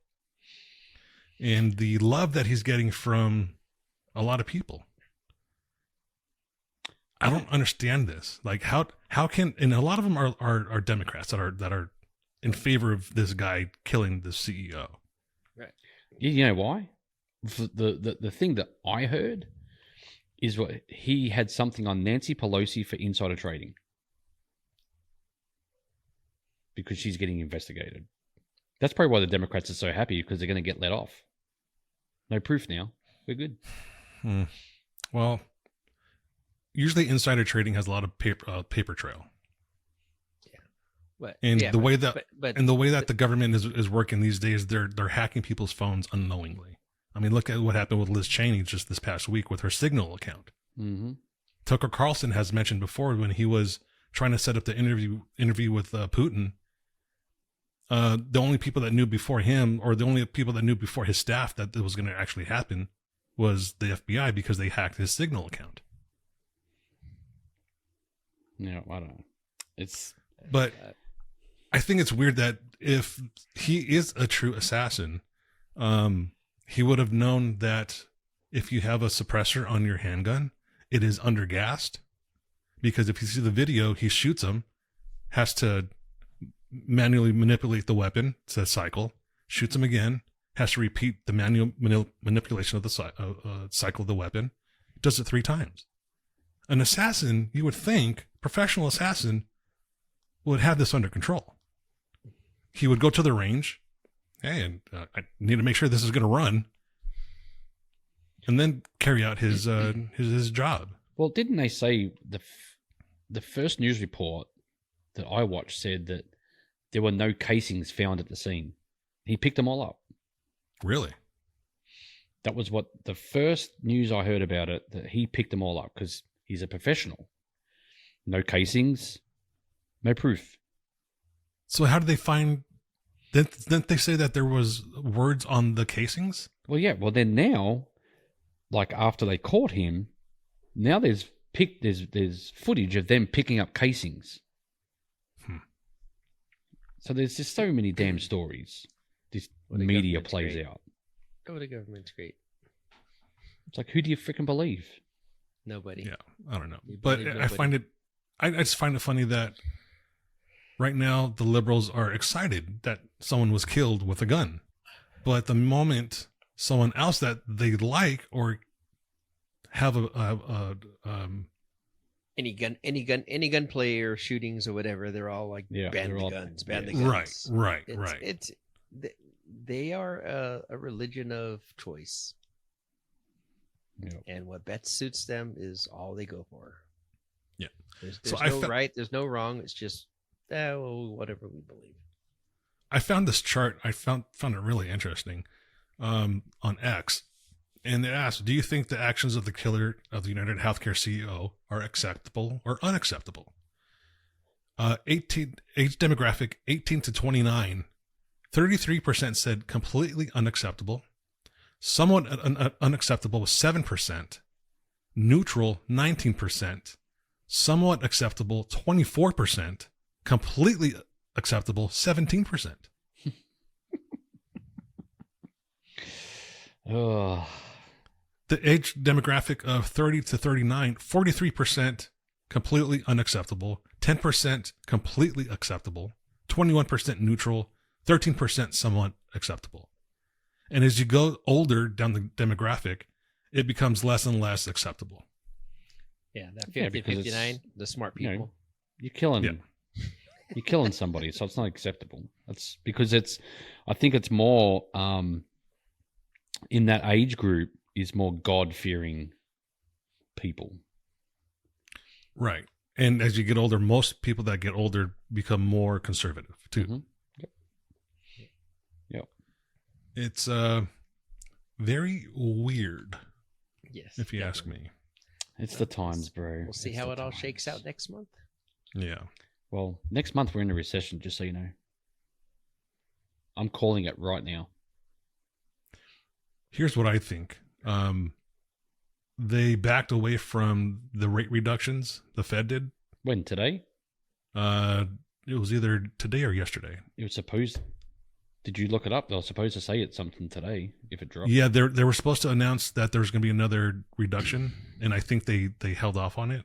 F: and the love that he's getting from a lot of people. I don't understand this. Like how can, and a lot of them are Democrats that are in favor of this guy killing the CEO.
C: Right.
G: You know why? The thing that I heard is what he had something on Nancy Pelosi for insider trading because she's getting investigated. That's probably why the Democrats are so happy, because they're going to get let off. No proof now. We're good.
F: Well, usually insider trading has a lot of paper trail. The way that the government is working these days, they're hacking people's phones unknowingly. I mean, look at what happened with Liz Cheney just this past week with her Signal account.
G: Mm-hmm.
F: Tucker Carlson has mentioned before when he was trying to set up the interview with Putin, the only people that knew before him, or the only people that knew before his staff that it was going to actually happen, was the FBI, because they hacked his Signal account.
G: No, I don't know.
F: But I think it's weird that if he is a true assassin, he would have known that if you have a suppressor on your handgun, it is undergassed. Because if you see the video, he shoots him, has to manually manipulate the weapon to cycle, shoots him again, has to repeat the manual manipulation of the cycle of the weapon, does it 3 times. An assassin, you would think, professional assassin, would have this under control. He would go to the range, hey, and I need to make sure this is going to run, and then carry out his job.
G: Well, didn't they say the first news report that I watched said that there were no casings found at the scene? He picked them all up.
F: Really?
G: That was what the first news I heard about it, that he picked them all up because he's a professional. No casings, no proof.
F: So how did they find... Didn't they say that there was words on the casings?
G: Well, yeah. Well, then now, like after they caught him, now there's footage of them picking up casings. So there's just so many damn stories. This media plays out.
C: Oh, the government's great.
G: It's like, who do you freaking believe?
C: Nobody.
F: Yeah, I don't know. But I just find it funny that right now the liberals are excited that someone was killed with a gun. But the moment someone else that they like or have
C: any gunplay or shootings or whatever, they're all like, ban the guns, ban the guns.
F: Right.
C: They are a religion of choice.
G: Yep.
C: And what best suits them is all they go for.
F: Yeah.
C: There's no right, there's no wrong. It's just whatever we believe.
F: I found this chart. I found it really interesting on X, and it asked, "Do you think the actions of the killer of the United Healthcare CEO are acceptable or unacceptable?" Age demographic 18 to 29, 33% said completely unacceptable. Somewhat unacceptable was 7%. Neutral 19%. Somewhat acceptable 24%. Completely acceptable 17%.
G: Oh.
F: The age demographic of 30 to 39, 43% completely unacceptable, 10% completely acceptable, 21% neutral, 13% somewhat acceptable. And as you go older down the demographic, it becomes less and less acceptable.
C: Yeah, that 50, 59, the smart people.
G: You know, you're killing somebody, so it's not acceptable. That's because I think it's more in that age group is more God-fearing people.
F: Right. And as you get older, most people that get older become more conservative too.
G: Mm-hmm. Yep.
F: It's very weird.
C: Yes.
F: If you ask me.
G: It's the times, bro.
C: We'll see how it all shakes out next month.
F: Yeah.
G: Well, next month we're in a recession, just so you know. I'm calling it right now.
F: Here's what I think. They backed away from the rate reductions the Fed did.
G: When? Today?
F: It was either today or yesterday.
G: It was supposed... Did you look it up? They were supposed to say it's something today if it dropped.
F: Yeah, they were supposed to announce that there's going to be another reduction, and I think they held off on it.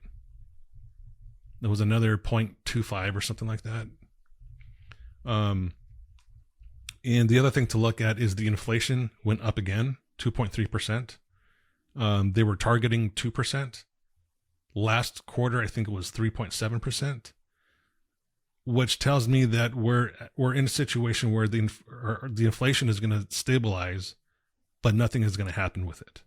F: There was another 0.25 or something like that. And the other thing to look at is the inflation went up again, 2.3%. They were targeting 2%. Last quarter, I think it was 3.7%. Which tells me that we're in a situation where the inflation is going to stabilize, but nothing is going to happen with it.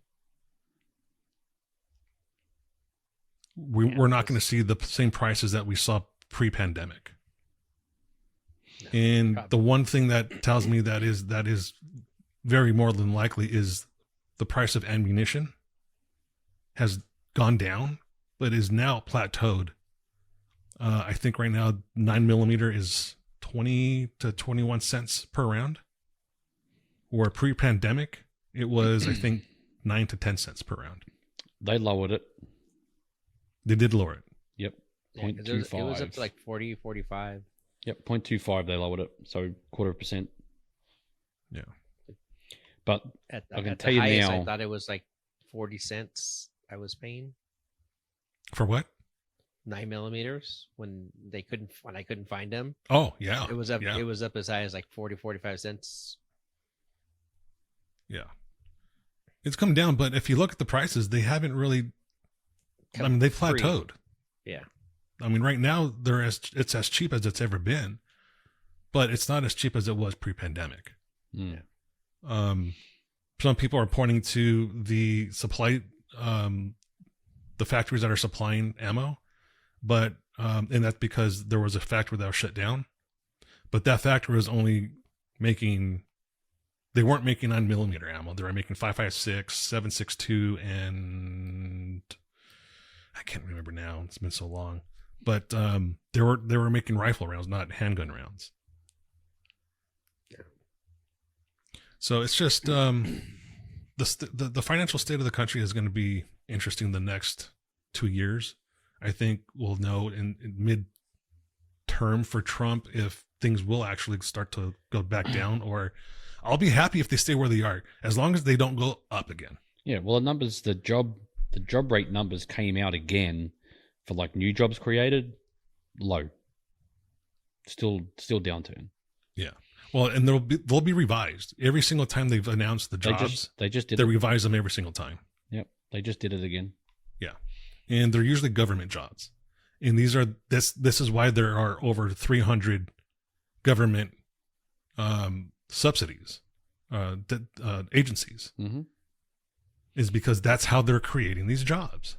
F: We're not going to see the same prices that we saw pre-pandemic. And the one thing that tells me that is very more than likely is the price of ammunition has gone down, but is now plateaued. I think right now 9mm is 20 to 21 cents per round. Or pre-pandemic, it was, I think, 9 to 10 cents per round.
G: They lowered it.
F: They did lower it.
G: Yep.
C: Yeah,
G: 0.25.
C: it was up to like 40, 45.
G: Yep, 0.25 they lowered it, so 0.25%.
F: Yeah.
G: But I can tell you
C: highest,
G: now,
C: I thought it was like 40 cents I was paying.
F: For what?
C: 9mm when I couldn't find them.
F: Oh, yeah.
C: It was up.
F: Yeah.
C: It was up as high as like 40, 45 cents.
F: Yeah. It's come down, but if you look at the prices, they haven't really. I mean, they've plateaued.
C: Yeah.
F: I mean, right now it's as cheap as it's ever been, but it's not as cheap as it was pre-pandemic.
G: Mm.
F: Some people are pointing to the supply, the factories that are supplying ammo, but and that's because there was a factory that was shut down, but that factory was only making. They weren't making 9mm ammo. They were making 5.56, 7.62, and I can't remember now. It's been so long. But they were making rifle rounds, not handgun rounds.
C: Yeah.
F: So it's just the financial state of the country is going to be interesting the next 2 years. I think we'll know in mid-term for Trump if things will actually start to go back down, or I'll be happy if they stay where they are, as long as they don't go up again.
G: Yeah, well, the job rate numbers came out again for like new jobs created, low. Still downturn.
F: Yeah. Well, and they'll be revised every single time they've announced the jobs.
G: They just did.
F: They revise them every single time.
G: Yep, they just did it again.
F: Yeah, and they're usually government jobs, and this is why there are over 300 government subsidies, agencies, is because that's how they're creating these jobs.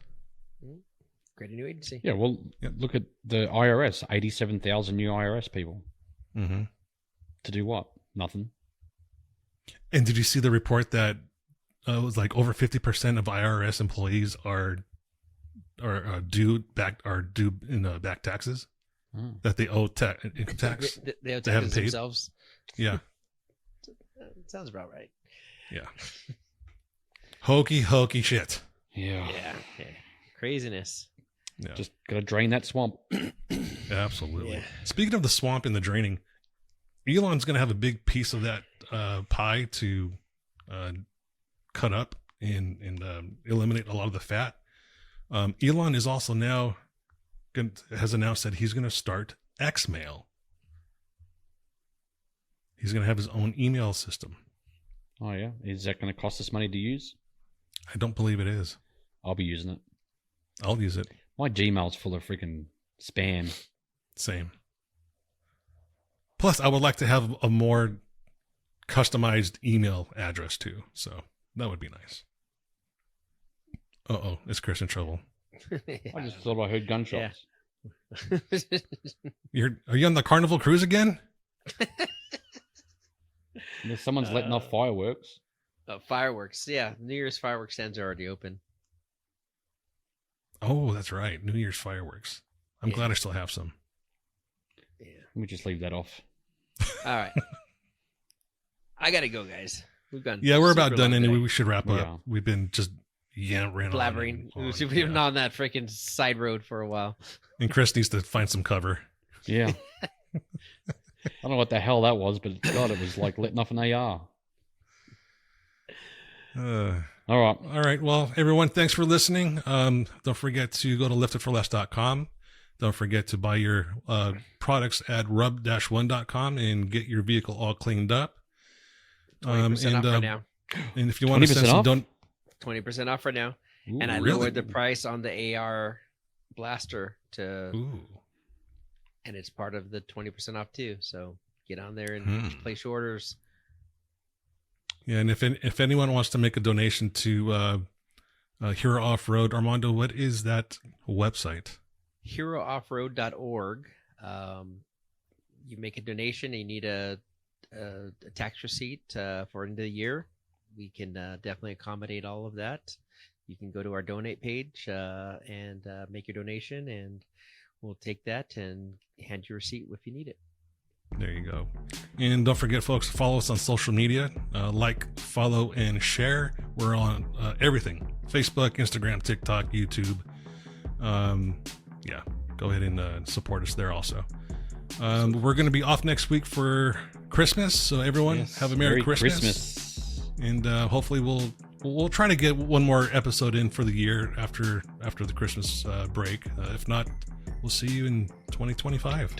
C: Create a new agency.
G: Yeah, well, look at the IRS, 87,000 new IRS people.
F: Mm-hmm.
G: To do what? Nothing.
F: And did you see the report that it was like over 50% of IRS employees are due in back taxes that they owe income tax?
C: They
F: haven't paid
C: themselves.
F: Yeah.
C: Sounds about right.
F: Yeah. Hokey shit.
G: Yeah.
C: Yeah. Craziness.
F: Yeah.
G: Just gotta drain that swamp.
F: Absolutely.
C: Yeah.
F: Speaking of the swamp and the draining, Elon's going to have a big piece of that pie to cut up and eliminate a lot of the fat. Elon is also now has announced that he's going to start Xmail. He's going to have his own email system.
G: Oh yeah, is that going to cost us money to use?
F: I don't believe it is.
G: I'll be using it.
F: I'll use it.
G: My Gmail's full of freaking spam.
F: Same. Plus, I would like to have a more customized email address too. So that would be nice. Uh-oh, is Chris in trouble?
G: I just thought I heard gunshots.
C: Yeah.
F: Are you on the Carnival Cruise again?
G: Someone's letting off fireworks.
C: Fireworks. Yeah, New Year's fireworks stands are already open.
F: Oh, that's right. New Year's fireworks. I'm glad I still have some.
C: Yeah.
G: Let me just leave that off.
C: All right. I gotta go, guys. We've gone.
F: Yeah, we're about done
C: long
F: anyway.
C: day.
F: We should wrap up.
G: Yeah.
F: We've been just
C: blabbering. We've been on that freaking side road for a while.
F: And Chris needs to find some cover.
G: Yeah. I don't know what the hell that was, but God, it was like letting off an AR. All
F: right. Well, everyone, thanks for listening. Don't forget to go to liftitforless.com. Don't forget to buy your products at rub-1.com and get your vehicle all cleaned up.
C: 20% off right now.
F: And if you want to send some
C: 20% off right now.
G: Ooh,
C: and I
F: really?
C: lowered the price on the AR blaster and it's part of the 20% off too. So get on there and place your orders.
F: Yeah, and if anyone wants to make a donation to Hero Off-Road, Armando, what is that website?
C: HeroOffroad.org. You make a donation and you need a tax receipt for end of the year. we can definitely accommodate all of that. You can go to our donate page and make your donation, and we'll take that and hand you a receipt if you need it.
F: There you go. And don't forget, folks, to follow us on social media. Like, follow, and share. We're on everything. Facebook, Instagram, TikTok, YouTube. Yeah, go ahead and support us there also. We're going to be off next week for Christmas. So everyone, have a Merry Christmas. And hopefully we'll try to get one more episode in for the year after the Christmas break. If not, we'll see you in 2025.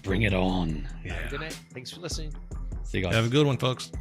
G: Bring it on.
C: Yeah. Good night. Thanks for listening.
G: See you guys.
F: Have a good one, folks.